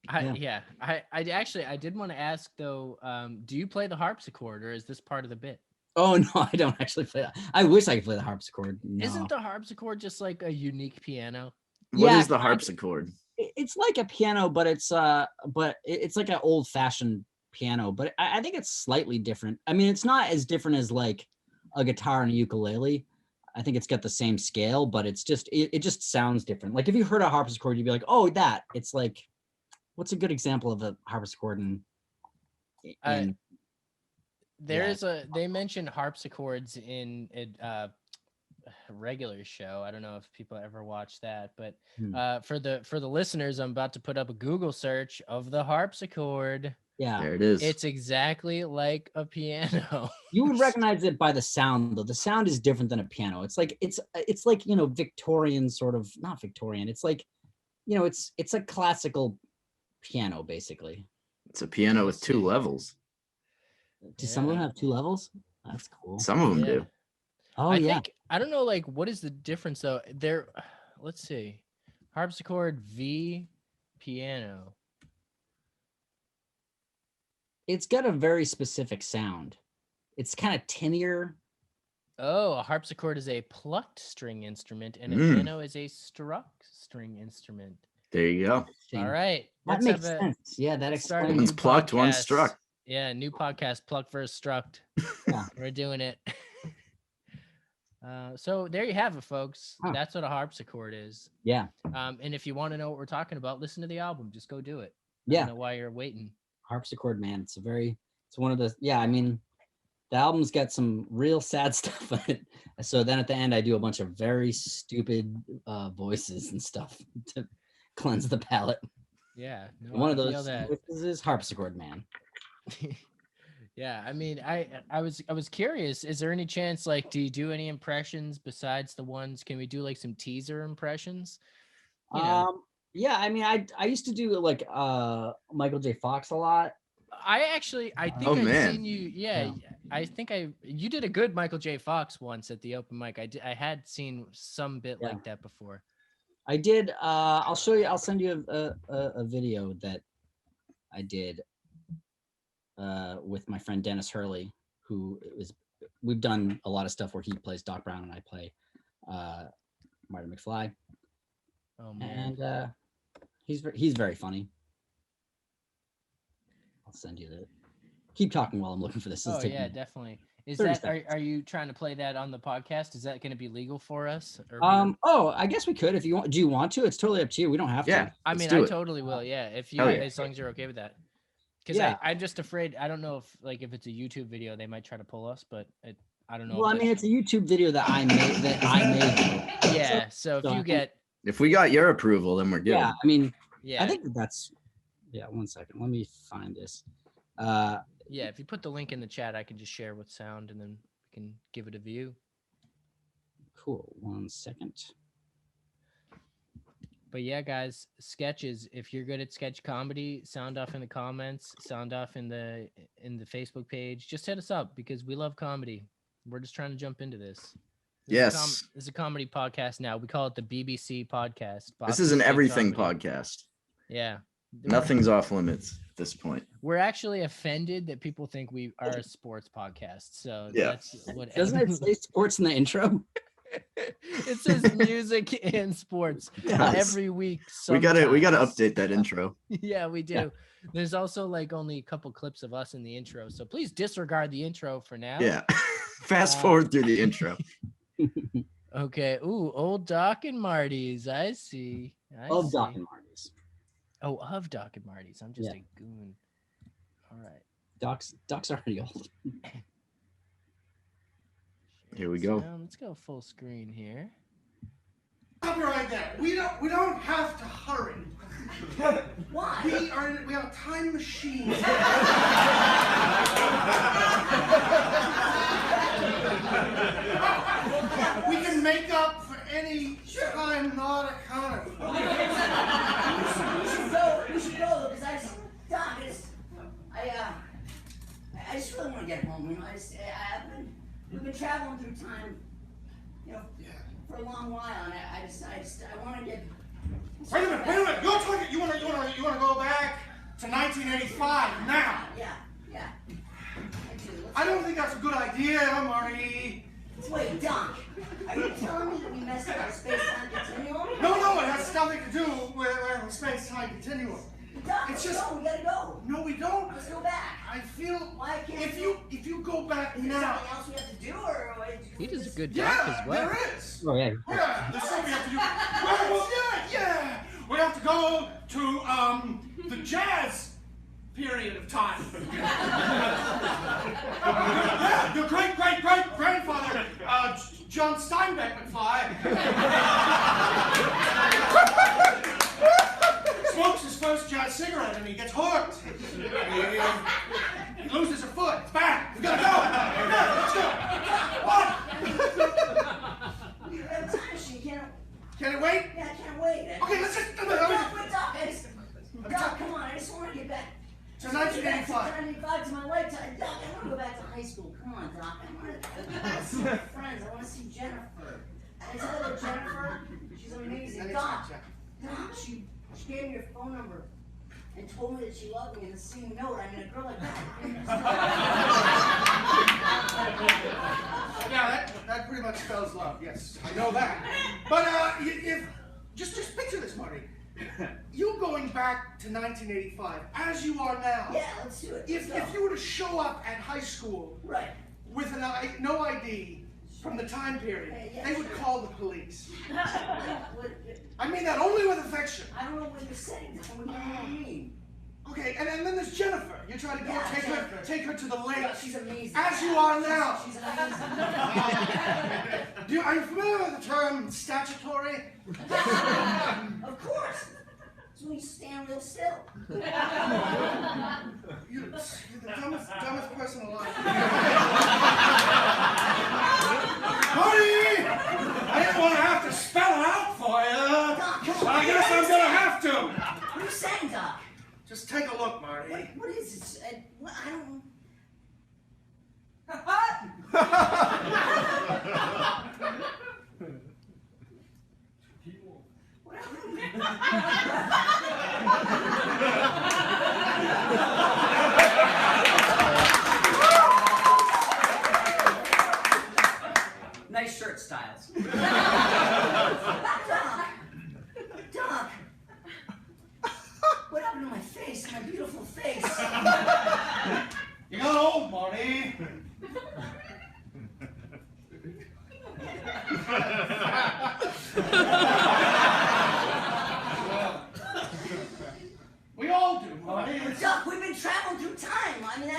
I did want to ask though, do you play the harpsichord, or is this part of the bit? Oh no, I don't actually play that. I wish I could play the harpsichord. No. Isn't the harpsichord just like a unique piano? What Yeah, is the harpsichord? It's like a piano, but it's like an old fashioned piano, but I think it's slightly different. I mean, it's not as different as like a guitar and a ukulele. I think it's got the same scale, but it's just it just sounds different. Like if you heard a harpsichord, you'd be like, oh, that. It's like, what's a good example of a harpsichord? They mentioned harpsichords in a regular show. I don't know if people ever watch that, but for the listeners, I'm about to put up a Google search of the harpsichord. Yeah, there it is. It's exactly like a piano. You would recognize it by the sound, though. The sound is different than a piano. It's like Victorian sort of, not Victorian. It's like, it's a classical piano basically. It's a piano with 2 levels. Do some of them have 2 levels? That's cool. Some of them do. Oh, I don't know, like, what is the difference though? Let's see. Harpsichord v piano. It's got a very specific sound. It's kind of tinnier. Oh, a harpsichord is a plucked string instrument, and a piano is a struck string instrument. There you go. All right. That makes sense. Yeah, that explains. One's plucked, one's struck. Yeah, new podcast, plucked versus struck. Yeah. We're doing it. So there you have it, folks. Huh. That's what a harpsichord is. Yeah. And if you want to know what we're talking about, listen to the album. Just go do it. Yeah. I don't know why you're waiting. Harpsichord, man. It's one of the, I mean, The album's got some real sad stuff on it. So then at the end, I do a bunch of very stupid voices and stuff to cleanse the palate. Yeah. No, One of I feel those that. voices is Harpsichord Man. Yeah, I mean, I was curious. Is there any chance, like, do you do any impressions besides the ones? Can we do like some teaser impressions? You know, Yeah, I mean, I used to do like Michael J. Fox a lot. I think Oh, I've man. seen you. Yeah, I think you did a good Michael J. Fox once at the open mic. I had seen some bit Yeah. like that before. I did. I'll show you. I'll send you a video that I did with my friend Dennis Hurley, who is. We've done a lot of stuff where he plays Doc Brown and I play Marty McFly. Oh man. And he's very funny. I'll send you the. Keep talking while I'm looking for this. Oh yeah, definitely. Is 30 that seconds. are you trying to play that on the podcast? Is that going to be legal for us? Or Oh, I guess we could if you want. Do you want to? It's totally up to you. We don't have Yeah. to. I let's mean, do I it. totally will. Yeah, if you Hell yeah. as long as you're okay with that. Because Yeah. I'm just afraid. I don't know if like if it's a YouTube video, they might try to pull us, but I don't know. Well, I if mean, it's a YouTube video that I made. yeah. So if so I you think- get If we got your approval, then we're good. Yeah, I mean, yeah, I think that's. Yeah, 1 second. Let me find this. yeah, if you put the link in the chat, I can just share with sound, and then we can give it a view. Cool. 1 second. But yeah, guys, sketches. If you're good at sketch comedy, sound off in the comments, sound off in the Facebook page. Just hit us up because we love comedy. We're just trying to jump into this. Yes. This is a comedy podcast now. We call it the BBC podcast. This is Boston an State everything Comedy. podcast. Yeah. Nothing's off limits at this point. We're actually offended that people think we are a sports podcast. So Yeah. that's what Doesn't it say sports in the intro? it says music and sports Yes. every week. We gotta sometimes. update that intro. Yeah, we do. Yeah. There's also like only a couple clips of us in the intro. So please disregard the intro for now. Yeah. Fast forward through the intro. Okay. Ooh, old Doc and Marty's. I see. Of Doc and Marty's. Oh, of Doc and Marty's. I'm just Yeah. a goon. All right. Doc's already old. Here we go. Let's go full screen here. Stop it right there. We don't have to hurry. Why? We have a time machine. We can make up for any time not accounted for. We should go because Doc, I just really want to get home. You know, we've been traveling through time, you know, for a long while, and I want to get. Wait a minute. You're talking. You want to go back to 1985 now? Yeah. I don't think that's a good idea, Marty. Wait, Doc, are you telling me that we messed up the space-time continuum? No, it has nothing to do with the space-time continuum. Doc, It's let's just- go. We gotta go. No, we don't. Let's go back. I feel Why can't if you go back Is there now. something else we have to do, or He does a good Yeah, Doc as well. there is. Oh yeah. Yeah, there's something we have to do. Well, yeah. We have to go to the jazz period of time. Yeah, your great grandfather, John Steinbeck McFly, smokes his first jazz cigarette and he gets hooked. He loses a foot. It's bad. We gotta go. Yeah, let's go. What? we have a time machine? Can it wait? Yeah, I can't wait. Okay, let's just. Doc, Doc, come on, I just want to get back. To 1985. 1985 to my lifetime. Doc, I want to go back to high school. Come on, Doc. I want to see my friends. I want to see Jennifer. I tell her that Jennifer, she's amazing. Doc, she gave me her phone number and told me that she loved me in the same note. I mean, a girl like that. Yeah, that pretty much spells love. Yes, I know that. But if just picture this, Marty. You going back to 1985 as you are now. Yeah, let's do it. If you were to show up at high school Right. with no ID from the time period, Yeah, they would sure. call the police. I I mean that only with affection. don't know what you're saying. What do you mean? Okay, and then there's Jennifer. You try to go take her to the lake. Yeah, she's amazing. As you are now. She's amazing. Are you familiar with the term statutory? Of course. It's when you stand real still. You're the dumbest person alive. Marty! I didn't want to have to spell it out for you. Doc, come I on. guess I'm gonna have to. What are you saying, Doc? Just take a look, Marty. What is it? I don't. Nice shirt styles. Doc. What happened to my face? My beautiful face. You got old, Marty. We all do, Marty. Doc, we've been traveling through time. I mean,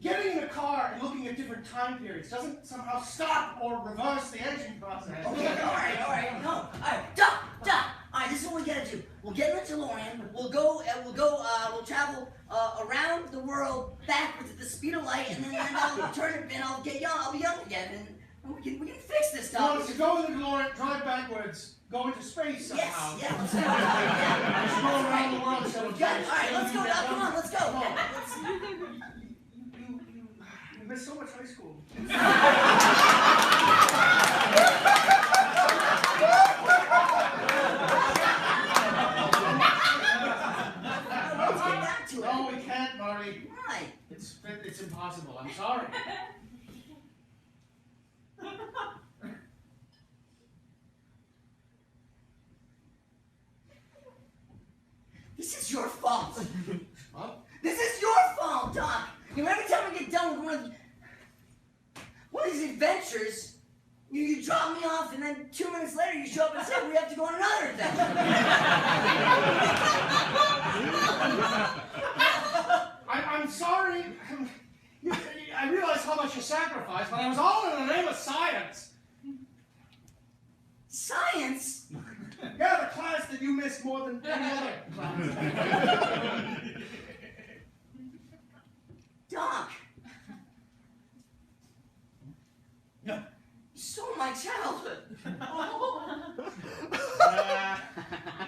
Getting in a car and looking at different time periods doesn't somehow stop or reverse the aging process. Okay, all right, no. All right, Doc. All right, this is what we gotta do. We'll get in the DeLorean. We'll travel around the world backwards at the speed of light, and then I'll turn it, and I'll get young. I'll be young again, and we can fix this You stuff. want us to go in the DeLorean, drive backwards, go into space Yes, somehow. yeah, let's go. Yeah. Just go around the world instead of All right, let's go, Doc. Come on, let's go. You missed so much high school. Let's get back to it. No, we can't, Marty. Why? It's impossible. I'm sorry. This is your fault. Huh? This is your fault, Doc. You know, every time we get done with one of these adventures, you drop me off, and then 2 minutes later you show up and say we have to go on another adventure. I'm sorry. I realize how much you sacrificed, but it was all in the name of science. Science? Yeah, the class that you missed more than any other class. Doc. You stole my childhood.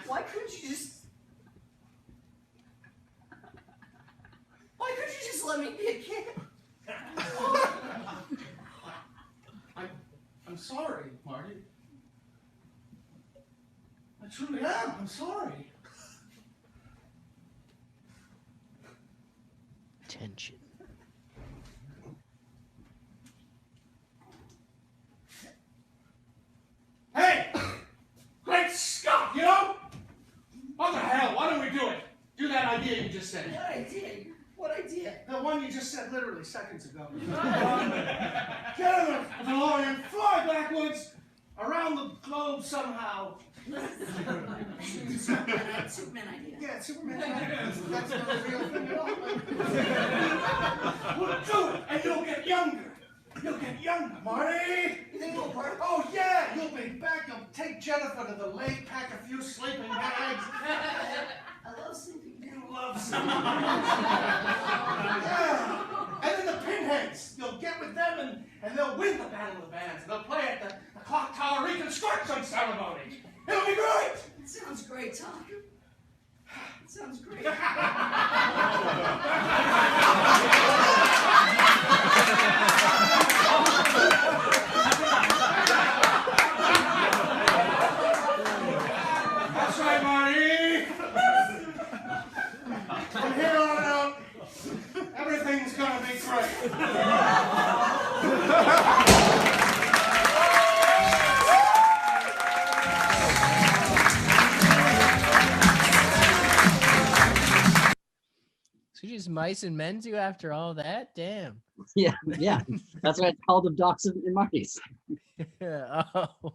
Why couldn't you just... Why couldn't you just let me be a kid? I'm sorry, Marty. I truly am. I'm sorry. Tension. Hey! Great Scott, you know? What the hell? Why don't we do it? Do that idea you just said. What idea? What idea? The one you just said literally seconds ago. Get in the DeLorean, fly backwards, around the globe somehow. Superman idea. Yeah, Superman. That's not a real thing at all. We'll do it, and you'll get younger. You'll get younger, Marty. You think it'll work? Oh, yeah, you'll be back. You'll take Jennifer to the lake, pack a few sleeping bags. I love sleeping. You love sleeping. Yeah. And then the pinheads, you'll get with them, and they'll win the Battle of the Bands. They'll play at the Clock Tower Reconstruction Ceremony. It'll be great. It sounds great, Tom. It sounds great. That's right, Marty. From here on out, everything's gonna be great. So you just mice and men you after all that? Damn. Yeah. That's why it's called of Docs and Marty's. Oh,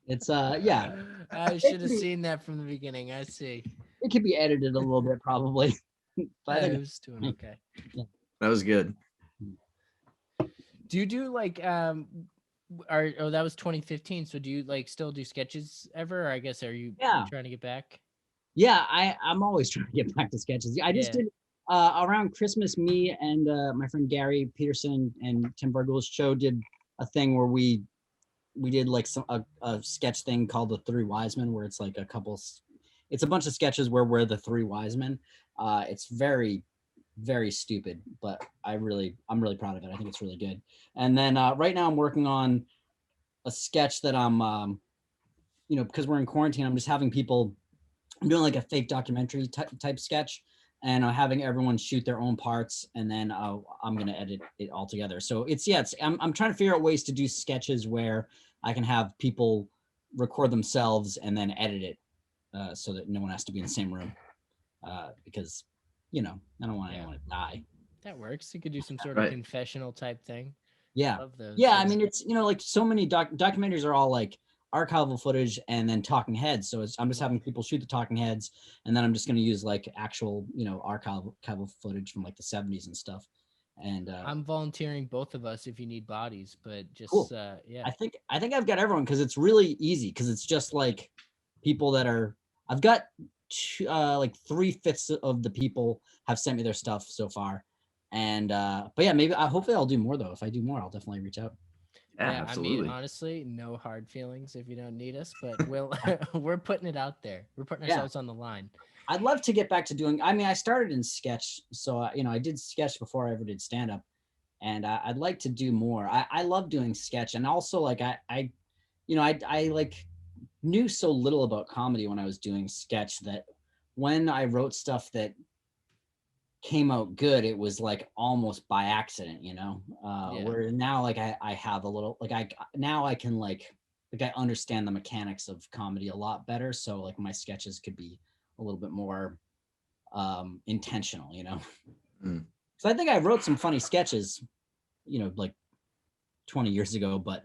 It's yeah. I should have seen that from the beginning. I see. it could be edited a little bit probably. But I I think was doing okay. That was good. Do you do like that was 2015, so do you like still do sketches ever, or I guess are you Yeah. trying to get back? Yeah, I'm always trying to get back to sketches. I just Yeah. did around Christmas, me and my friend Gary Peterson and Tim Bargul's show did a thing where we did like a sketch thing called the Three Wise Men, where it's like it's a bunch of sketches where we're the three wise men. It's very, very stupid, but I'm really proud of it. I think it's really good. And then right now I'm working on a sketch that I'm because we're in quarantine, I'm just having people, I'm doing like a fake documentary type sketch, and I'm having everyone shoot their own parts, and then I'm gonna edit it all together. So I'm trying to figure out ways to do sketches where I can have people record themselves and then edit it, so that no one has to be in the same room, because I don't want anyone to die. That works. You could do some sort of Right. confessional type thing. Yeah, Love those. yeah. I mean, it's like so many documentaries are all like archival footage and then talking heads. So I'm just having people shoot the talking heads, and then I'm just going to use like actual archival footage from like the 70s and stuff. And I'm volunteering both of us if you need bodies, but just Cool. yeah. I think I've got everyone, because it's really easy, because it's just like people that are, I've got like 3/5 of the people have sent me their stuff so far. And but yeah, maybe hopefully I'll do more though. If I do more, I'll definitely reach out. Yeah, absolutely. I mean, honestly, no hard feelings if you don't need us, but we're putting it out there. We're putting ourselves on the line. I'd love to get back to doing, I mean, I started in sketch, so I did sketch before I ever did stand up, and I'd like to do more. I love doing sketch, and also like I like knew so little about comedy when I was doing sketch that when I wrote stuff that came out good, it was like almost by accident, where now like I have a little, like I can like I understand the mechanics of comedy a lot better, so like my sketches could be a little bit more intentional. So I think I wrote some funny sketches like 20 years ago, but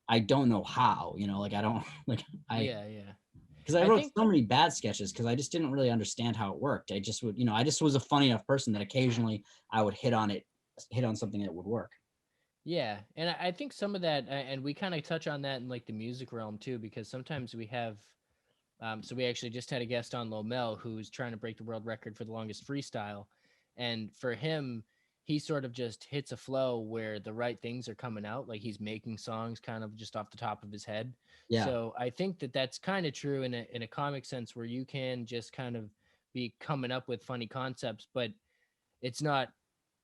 I don't know how, like I don't like Yeah. because I wrote so many bad sketches because I just didn't really understand how it worked. I just would, I just was a funny enough person that occasionally I would hit on something that would work. Yeah, and I think some of that, and we kind of touch on that in like the music realm too, because sometimes we have, so we actually just had a guest on Lomel who's trying to break the world record for the longest freestyle, and for him, he sort of just hits a flow where the right things are coming out, like he's making songs kind of just off the top of his head. Yeah. So I think that that's kind of true in a comic sense, where you can just kind of be coming up with funny concepts, but it's not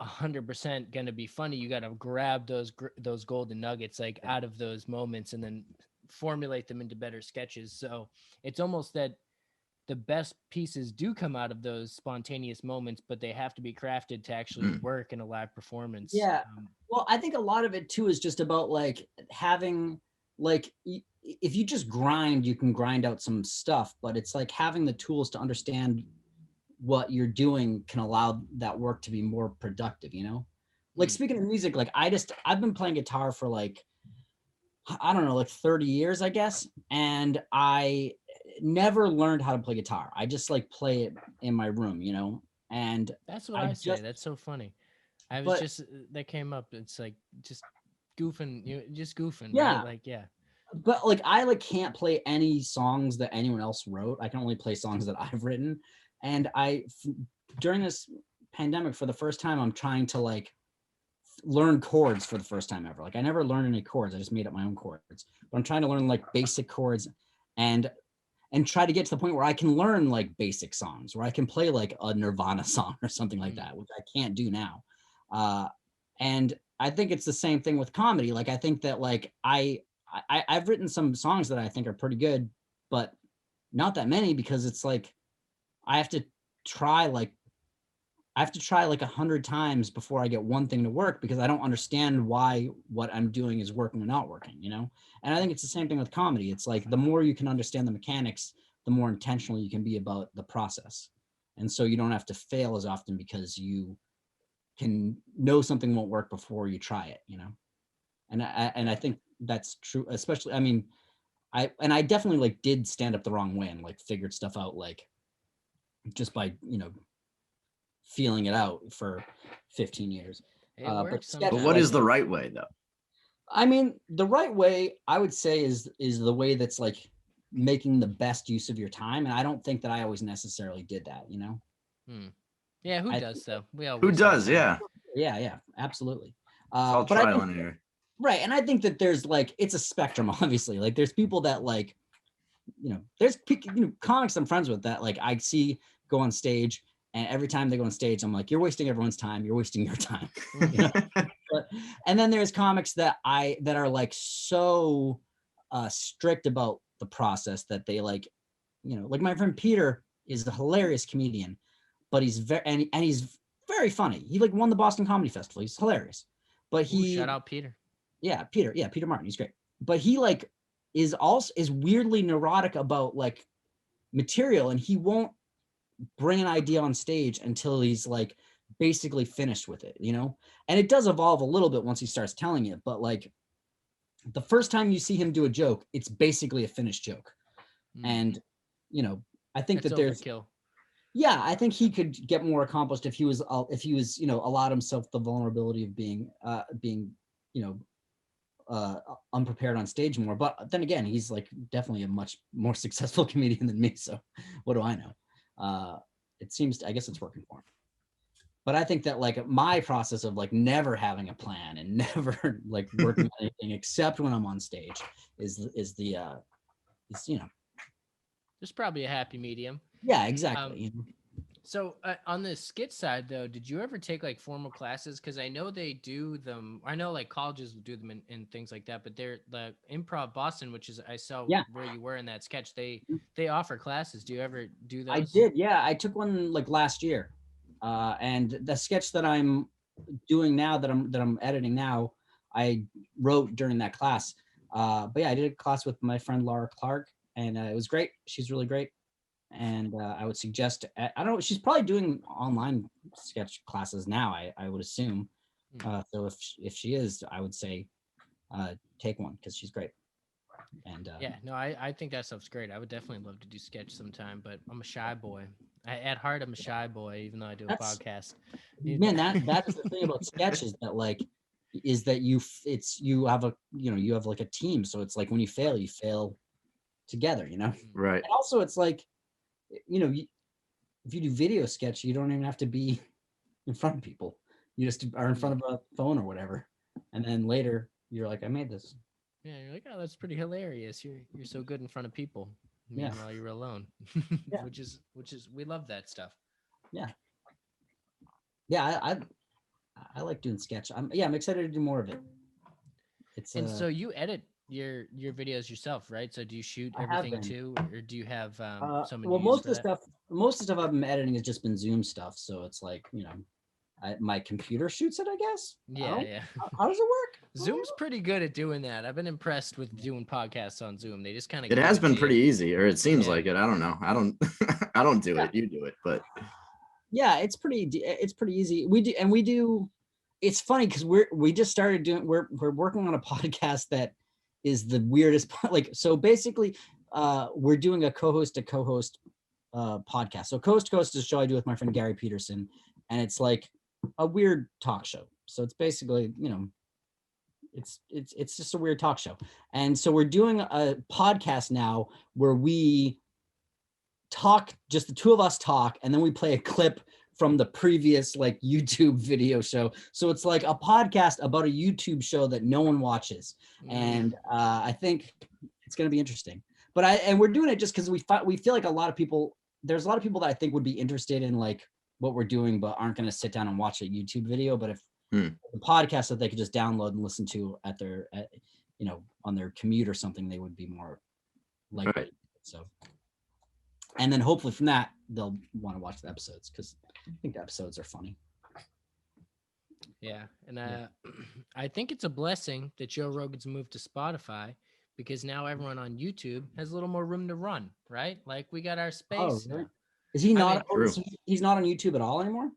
100% going to be funny. You got to grab those golden nuggets like out of those moments and then formulate them into better sketches. So it's almost that the best pieces do come out of those spontaneous moments, but they have to be crafted to actually work in a live performance. Yeah. Well, I think a lot of it too is just about like having, like, if you just grind, you can grind out some stuff, but it's like having the tools to understand what you're doing can allow that work to be more productive, like speaking of music, like I've been playing guitar for like, I don't know, like 30 years, I guess. And I never learned how to play guitar. I just like play it in my room, and that's what I say. That's so funny. I was just, that came up. It's like just goofing. Yeah. Right? Like, yeah. But like, I like can't play any songs that anyone else wrote. I can only play songs that I've written. And during this pandemic, for the first time, I'm trying to like learn chords for the first time ever. Like I never learned any chords. I just made up my own chords. But I'm trying to learn like basic chords and try to get to the point where I can learn like basic songs, where I can play like a Nirvana song or something like that, which I can't do now. And I think it's the same thing with comedy. Like I think that like I've written some songs that I think are pretty good, but not that many, because it's like I have to try like 100 times before I get one thing to work, because I don't understand why what I'm doing is working or not working, And I think it's the same thing with comedy. It's like the more you can understand the mechanics, the more intentional you can be about the process. And so you don't have to fail as often because you can know something won't work before you try it, And I think that's true, especially, I mean, I definitely like did stand up the wrong way and like figured stuff out like just by, feeling it out for 15 years. It But works sketch, But sometimes. what is the right way though? I mean, the right way, I would say, is the way that's like making the best use of your time. And I don't think that I always necessarily did that, Yeah, who I does though? We all Who waste does? our time. Yeah. Yeah, absolutely. It's all But I trial think, and error. right. And I think that there's like, it's a spectrum, obviously. Like there's people that like, there's comics I'm friends with that like I see go on stage, and every time they go on stage, I'm like, you're wasting everyone's time. You're wasting your time. And then there's comics that are like so strict about the process that they like, like my friend Peter is a hilarious comedian, but he's he's very funny. He like won the Boston Comedy Festival. He's hilarious. But Ooh, shout out Peter. Yeah, Peter Martin. He's great. But he like is weirdly neurotic about like material, and he won't bring an idea on stage until he's like basically finished with it, and it does evolve a little bit once he starts telling it, but like the first time you see him do a joke, it's basically a finished joke. And I think That's that there's overkill. Yeah, I think he could get more accomplished if he was allowed himself the vulnerability of being unprepared on stage more. But then again, he's like definitely a much more successful comedian than me, so what do I know? I guess it's working for him. But I think that like my process of like never having a plan and never like working on anything except when I'm on stage is There's probably a happy medium. Yeah, exactly. So on the skit side though, did you ever take like formal classes? Because I know they do them. I know like colleges do them and things like that. But they're the Improv Boston, which is I saw where you were in that sketch. They offer classes. Do you ever do those? I did. Yeah, I took one like last year, and the sketch that I'm doing now that I'm editing now, I wrote during that class. But yeah, I did a class with my friend Laura Clark, and it was great. She's really great. And I would suggest, I don't know, she's probably doing online sketch classes now, I would assume. So if she is, I would say take one because she's great. And yeah, no, I think that stuff's great. I would definitely love to do sketch sometime, but I'm a shy boy. At heart, I'm a shy boy, even though I do a podcast. Man, that's the thing about sketch is that like, you have like a team. So it's like when you fail together, Right. And also it's like, if you do video sketch, you don't even have to be in front of people. You just are in front of a phone or whatever. And then later you're like, I made this. Yeah, you're like, oh, that's pretty hilarious. You're so good in front of people. Meanwhile, you're alone. Yeah. which is we love that stuff. Yeah. I like doing sketch. I'm excited to do more of it. So you edit your videos yourself, right? So do you shoot everything too, or do you have someone? Well, most of the stuff I've been editing has just been Zoom stuff. So it's like my computer shoots it, I guess. Yeah. How does it work? Zoom's pretty good at doing that. I've been impressed with doing podcasts on Zoom. They just kind of. It has been pretty easy, or it seems like it. I don't know. I don't. I don't do it. You do it, but. Yeah, it's pretty easy. We do. It's funny because we just started doing. We're working on a podcast that is the weirdest. Like, so basically, we're doing a co-host podcast. So Coast to Coast is a show I do with my friend Gary Peterson, and it's like a weird talk show. So it's basically, it's just a weird talk show. And so we're doing a podcast now where we talk, just the two of us talk, and then we play a clip from the previous like YouTube video show. So it's like a podcast about a YouTube show that no one watches. And I think it's going to be interesting. But we're doing it just because we feel like there's a lot of people that I think would be interested in like what we're doing, but aren't going to sit down and watch a YouTube video. But if the podcast that they could just download and listen to on their commute or something, they would be more likely. Right. So, and then hopefully from that, they'll want to watch the episodes because I think the episodes are funny. Yeah. And I think it's a blessing that Joe Rogan's moved to Spotify, because now everyone on YouTube has a little more room to run, right? Like we got our space. Oh, really? Is he not? He's not on YouTube at all anymore?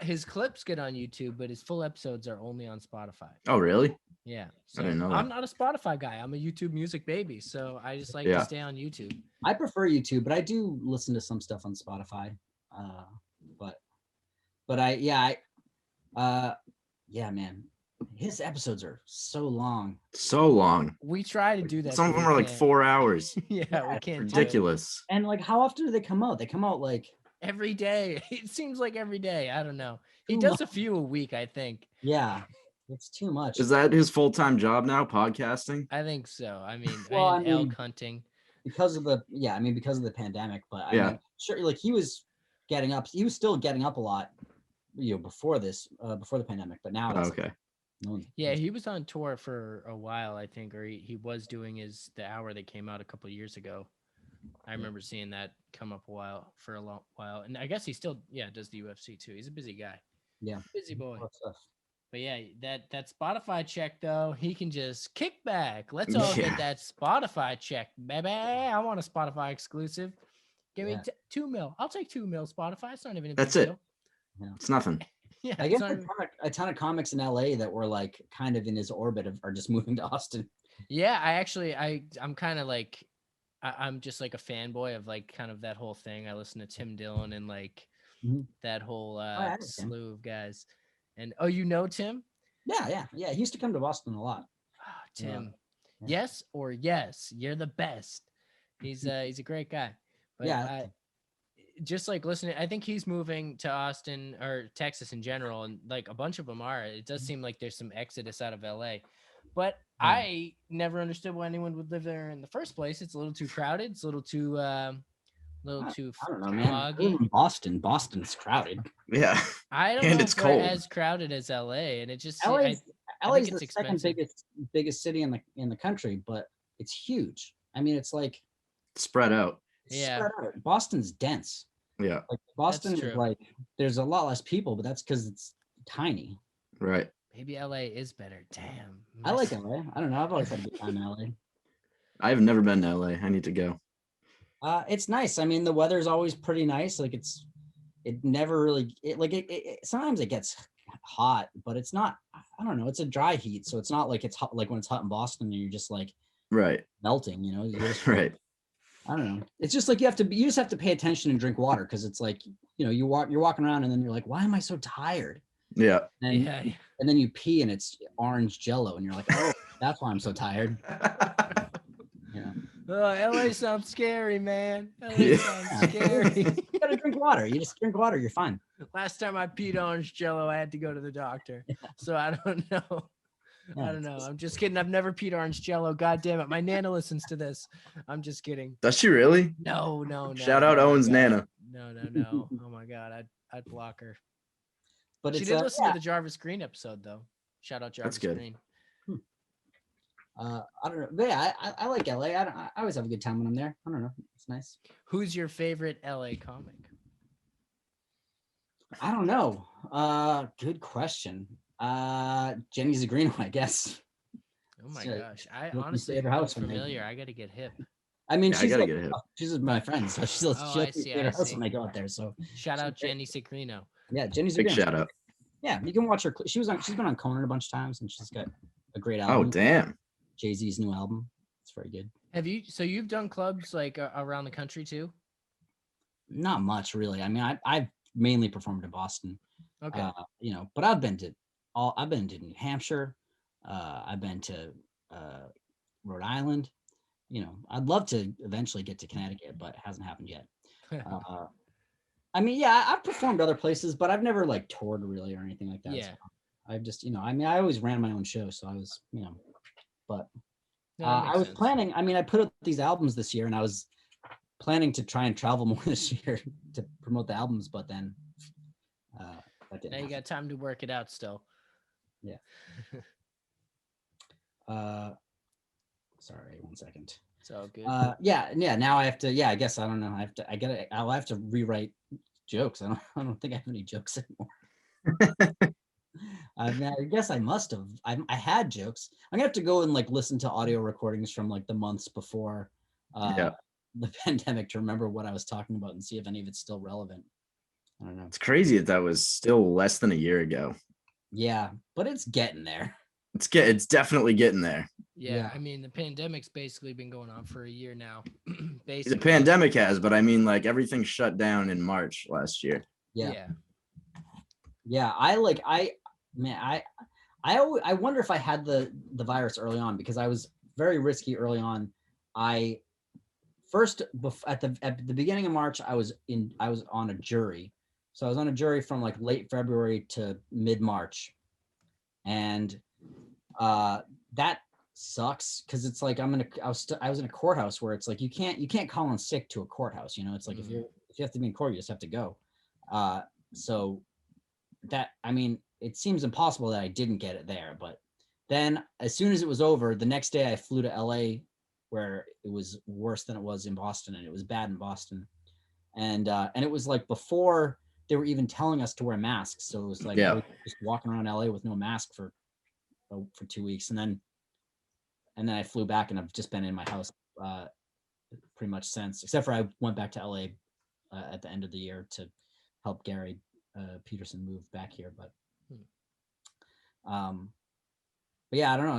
His clips get on YouTube, but his full episodes are only on Spotify. Oh, really? Yeah. So I didn't know that. I'm not a Spotify guy. I'm a YouTube music baby. So I just like to stay on YouTube. I prefer YouTube, but I do listen to some stuff on Spotify. Yeah, man, his episodes are so long. So long. We try to do that. Some of but them we are like can't. 4 hours. Yeah, we can't. do it. Ridiculous. And like, how often do they come out? They come out like Every day. It seems like every day. I don't know. He Too does a much. few a week, I think. yeah, it's too much. Is that his full-time job now, podcasting? I think so. I mean, Well, I and elk mean- hunting. because of the pandemic, but I Yeah. mean, sure, like he was still getting up a lot, before the pandemic, but now it's Okay. no one's- Yeah, he was on tour for a while, I think, or he was doing the hour that came out a couple of years ago. I remember seeing that come up for a long while, and I guess he still does the UFC too. He's a busy guy. Yeah. Busy boy. Lot of stuff. But yeah, that Spotify check though, he can just kick back. Let's all Yeah. get that Spotify check, baby. I want a Spotify exclusive. Give me Yeah. 2 mil. I'll take 2 mil Spotify. It's not even a That's big it. deal. It's nothing. Yeah, I it's guess not even- a ton of comics in LA that were like kind of in his orbit are just moving to Austin. yeah. I'm kind of like, I'm just like a fanboy of like kind of that whole thing. I listen to Tim Dillon and like Mhm. that whole I understand. slew of guys. And you know Tim? Yeah. He used to come to Boston a lot. Ah, Yeah. Tim, Yeah. yes or yes, you're the best. He's a great guy. But Yeah. just like listening, I think he's moving to Austin or Texas in general, and like a bunch of them are. It does seem like there's some exodus out of LA, but Yeah. I never understood why anyone would live there in the first place. It's a little too crowded. It's a little too too I don't know, man. I foggy. live in Boston. Boston's crowded. Yeah. I don't And know it's if we're cold. as crowded as LA, and it just LA's think the it's second expensive. biggest city in the country, but it's huge. I mean, it's like Spread out. it's Yeah. spread out. Boston's dense. Yeah. Like Boston is true. like there's a lot less people, but that's because it's tiny. Right. maybe LA is better. Damn, I like LA. I don't know. I've always had a good time in LA. I've never been to LA. I need to go. It's nice. I mean, the weather's always pretty nice. Like it never really sometimes it gets hot, but it's not. I don't know. It's a dry heat, so it's not like it's hot. Like when it's hot in Boston, and you're just like Right. melting. You're just, Right. I don't know. It's just like you just have to pay attention and drink water because it's like you're walking around and then you're like, why am I so tired? Yeah. And Yeah. and then you pee and it's orange Jello and you're like, oh, that's why I'm so tired. Yeah. Oh, LA sounds scary, man. LA Yeah. sounds scary. You gotta drink water. You just drink water. You're fine. Last time I peed orange Jello, I had to go to the doctor. So I don't know. I Yeah, don't it's know. just- I'm just kidding. I've never peed orange Jello. God damn it. My Nana listens to this. I'm just kidding. Does she really? No. Shout out Oh my Owen's God. Nana. No. Oh my God. I'd block her. But She it's did listen yeah, to the Jarvis Green episode though. Shout out Jarvis good. Green. I don't know. But yeah, I like LA. I always have a good time when I'm there. I don't know. It's nice. Who's your favorite LA comic? I don't know. Good question. Jenny Zagrino, I guess. Oh my So, gosh. I look, you honestly stay at her am house when they- familiar. I gotta get hip. I mean, Yeah, I she's gotta like, get a hit. she's my friend, so she'll I see, stay at her I house see. when I go out there. So Shout out She's great. Jenny Cicrino. yeah, Jenny Big Zagrino. shout out. Yeah, you can watch her. She's been on Conan a bunch of times, and she's got a great Oh, album. damn. Jay-Z's new album. It's very good. You've done clubs like around the country too? Not much, really. I mean, I've mainly performed in Boston. Okay. But I've been to New Hampshire. I've been to Rhode Island. I'd love to eventually get to Connecticut, but it hasn't happened yet. I mean, yeah, I've performed other places, but I've never like toured really or anything like that. Yeah. So I've just, I mean, I always ran my own show, so I was, but No, that I makes was sense. planning. I mean, I put out these albums this year, and I was planning to try and travel more this year to promote the albums, but then that didn't Now you happen. got time to work it out still. Sorry, 1 second. It's all good. Yeah. Now I have to. Yeah, I guess I don't know. I'll have to rewrite jokes. I don't think I have any jokes anymore. I mean, I guess I must have. I had jokes. I'm gonna have to go and like listen to audio recordings from like the months before Yeah. the pandemic to remember what I was talking about and see if any of it's still relevant. I don't know. It's crazy that was still less than a year ago. Yeah, but it's getting there. It's definitely getting there. Yeah, I mean, the pandemic's basically been going on for a year now. The pandemic has, but I mean, like, everything shut down in March last year. Yeah. I wonder if I had the virus early on, because I was very risky early on. At the beginning of March, I was on a jury. So I was on a jury from like late February to mid-March. And that sucks, because it's like I was in a courthouse where it's like you can't call in sick to a courthouse, it's like if you have to be in court, you just have to go. So that, I mean, it seems impossible that I didn't get it there. But then as soon as it was over, the next day I flew to LA, where it was worse than it was in Boston, and it was bad in Boston. And it was like before they were even telling us to wear masks. So it was like I was just walking around LA with no mask for 2 weeks. And then I flew back, and I've just been in my house pretty much since, except for I went back to LA at the end of the year to help Gary Peterson move back here. But yeah, I don't know.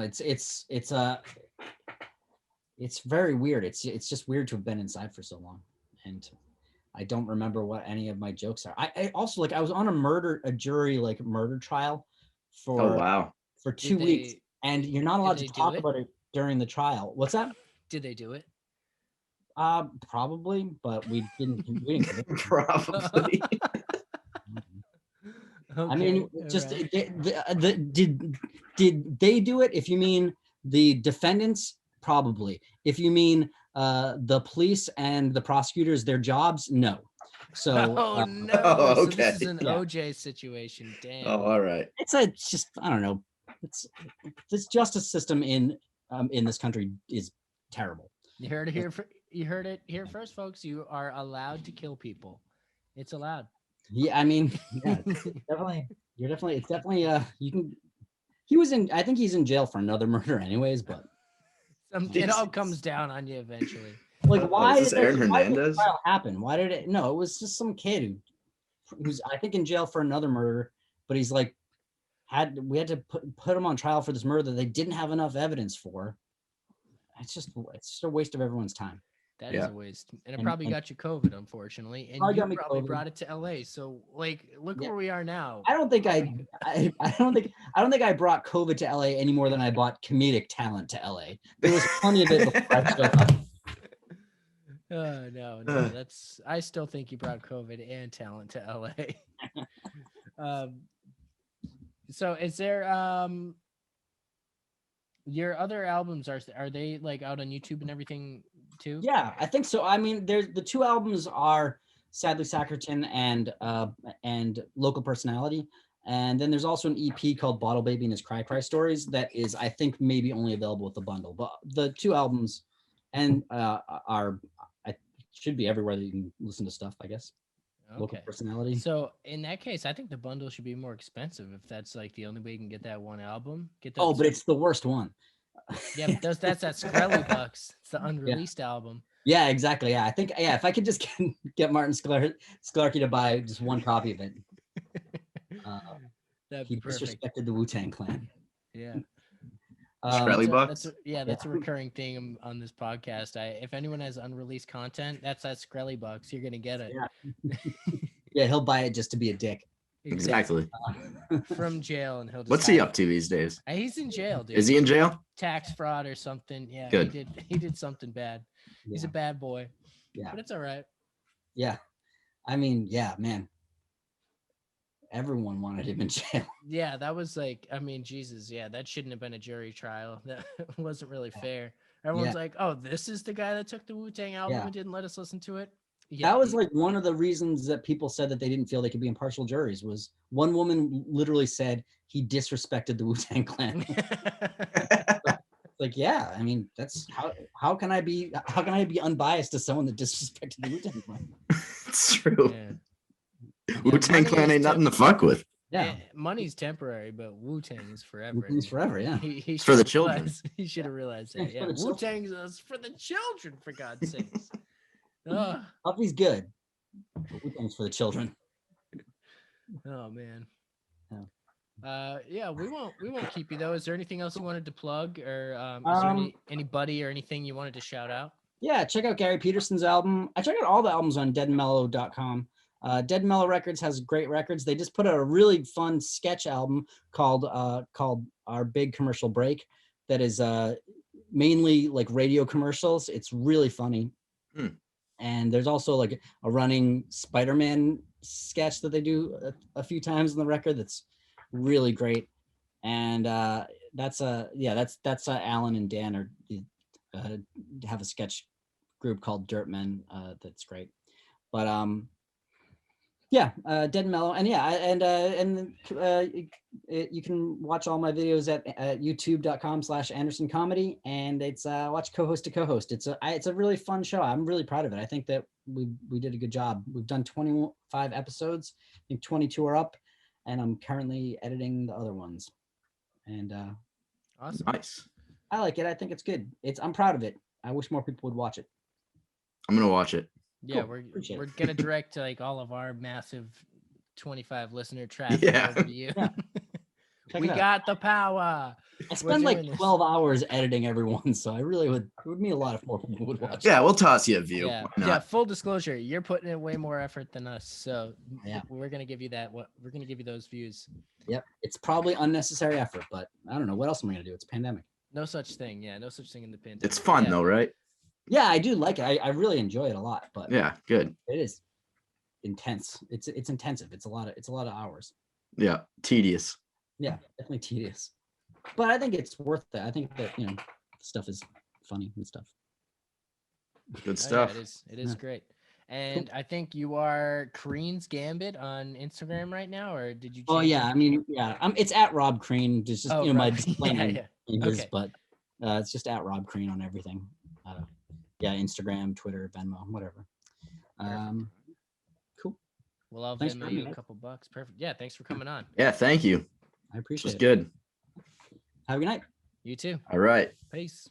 It's very weird. It's just weird to have been inside for so long, and I don't remember what any of my jokes are. I also, like, I was on a jury like murder trial for 2 weeks, and you're not allowed to talk about it during the trial. What's that? Did they do it? Probably, but we didn't Probably. I mean, just did they do it? If you mean the defendants, probably. If you mean the police and the prosecutors, their jobs, no. So no. Okay. So this is an OJ situation. Damn. Oh, all right. It's just, I don't know. This justice system in this country is terrible. You heard it here. You heard it here first, folks. You are allowed to kill people. It's allowed. Yeah, I mean, yeah, definitely. It's definitely. You can. He was in. I think he's in jail for another murder, anyways. But it all comes down on you eventually. Like, why is this Aaron Hernandez? Why did the trial happen? Why did it? No, it was just some kid who's, I think, in jail for another murder. But he's like, we had to put him on trial for this murder that they didn't have enough evidence for. It's just a waste of everyone's time. That is a waste, and it probably got you COVID, unfortunately, and you probably brought it to LA. So, like, look where we are now. I don't think I don't think I brought COVID to LA any more than I brought comedic talent to LA. There was plenty of it before I showed up. No, I still think you brought COVID and talent to LA. So is there your other albums, are they like out on YouTube and everything too? Yeah, I think so. I mean, the two albums are Sadly Sackerton and Local Personality. And then there's also an EP called Bottle Baby and His Cry Cry Stories that is, I think, maybe only available with the bundle. But the two albums should be everywhere that you can listen to stuff, I guess. Okay. Local Personality. So in that case, I think the bundle should be more expensive if that's like the only way you can get that one album. But it's the worst one. Yeah, but that's that Skrelly Bucks. It's the unreleased album. Yeah, exactly. Yeah, I think if I could just get Martin Sklarky to buy just one copy of it. He disrespected the Wu-Tang Clan. Yeah. Skrelly Bucks? That's a recurring theme on this podcast. If anyone has unreleased content, that's that Skrelly Bucks. You're gonna get it. Yeah. Yeah, he'll buy it just to be a dick. Exactly. From jail, and he'll just What's he up to these days? He's in jail, dude. Is he in jail? Tax fraud or something. Yeah. Good. He did something bad. Yeah. He's a bad boy. Yeah. But it's all right. Yeah. I mean, yeah, man. Everyone wanted him in jail. Yeah, that was like, I mean, Jesus, yeah, that shouldn't have been a jury trial. That wasn't really fair. Everyone's like, oh, this is the guy that took the Wu-Tang album and didn't let us listen to it. Yeah. That was like one of the reasons that people said that they didn't feel they could be impartial juries. Was one woman literally said he disrespected the Wu-Tang Clan. Like, yeah, I mean, that's how can I be unbiased to someone that disrespected the Wu-Tang Clan? It's true. Yeah. Wu-Tang Clan ain't nothing to fuck with. Yeah, money's temporary, but Wu-Tang is forever. Wu-Tang's forever, yeah. He for the children. He should have realized that. Yeah, Wu-Tang's for the children, for God's sakes. Puffy's good. But Wu-Tang's for the children. Oh man. Yeah, we won't keep you though. Is there anything else you wanted to plug, or is there anybody or anything you wanted to shout out? Yeah, check out Gary Peterson's album. I check out all the albums on deadmelo.com. Deadmelo Records has great records. They just put out a really fun sketch album called Our Big Commercial Break that is mainly like radio commercials. It's really funny. And there's also like a running Spider-Man sketch that they do a few times on the record that's really great. And that's Alan and Dan are have a sketch group called Dirtmen that's great. But Deadmelo, and you can watch all my videos at youtube.com/Anderson Comedy, and it's watch co-host to co-host. It's a really fun show. I'm really proud of it. I think that we did a good job. We've done 25 episodes. I think 22 are up, and I'm currently editing the other ones. And awesome, nice. I like it. I think it's good. I'm proud of it. I wish more people would watch it. I'm gonna watch it. Yeah, Cool. we're gonna direct like all of our massive 25 listener traffic over to you. Yeah. We got the power. I spend like 12 hours editing everyone, so it would mean a lot if more people would watch. Yeah, we'll toss you a view. Yeah, Why not? yeah. Full disclosure, you're putting in way more effort than us, so yeah, we're gonna give you that. We're gonna give you those views. Yep, it's probably unnecessary effort, but I don't know what else am I gonna do. It's a pandemic. No such thing. Yeah, no such thing in the pandemic. It's fun though, right? Yeah, I do like it. I really enjoy it a lot. But yeah, good. It is intense. It's intensive. It's a lot of hours. Yeah, tedious. Yeah, definitely tedious. But I think it's worth it. I think that stuff is funny and stuff. Good stuff. Yeah, it is great. And cool. I think you are Crean's Gambit on Instagram right now, or did you? Oh yeah, I mean, yeah, it's at Rob Crean. Just my display name is, but it's just at Rob Crean on everything. Yeah, Instagram, Twitter, Venmo, whatever. Cool. Well, I'll Venmo you a couple bucks. Perfect. Yeah, thanks for coming on. Yeah, thank you. I appreciate it. It was good. Have a good night. You too. All right. Peace.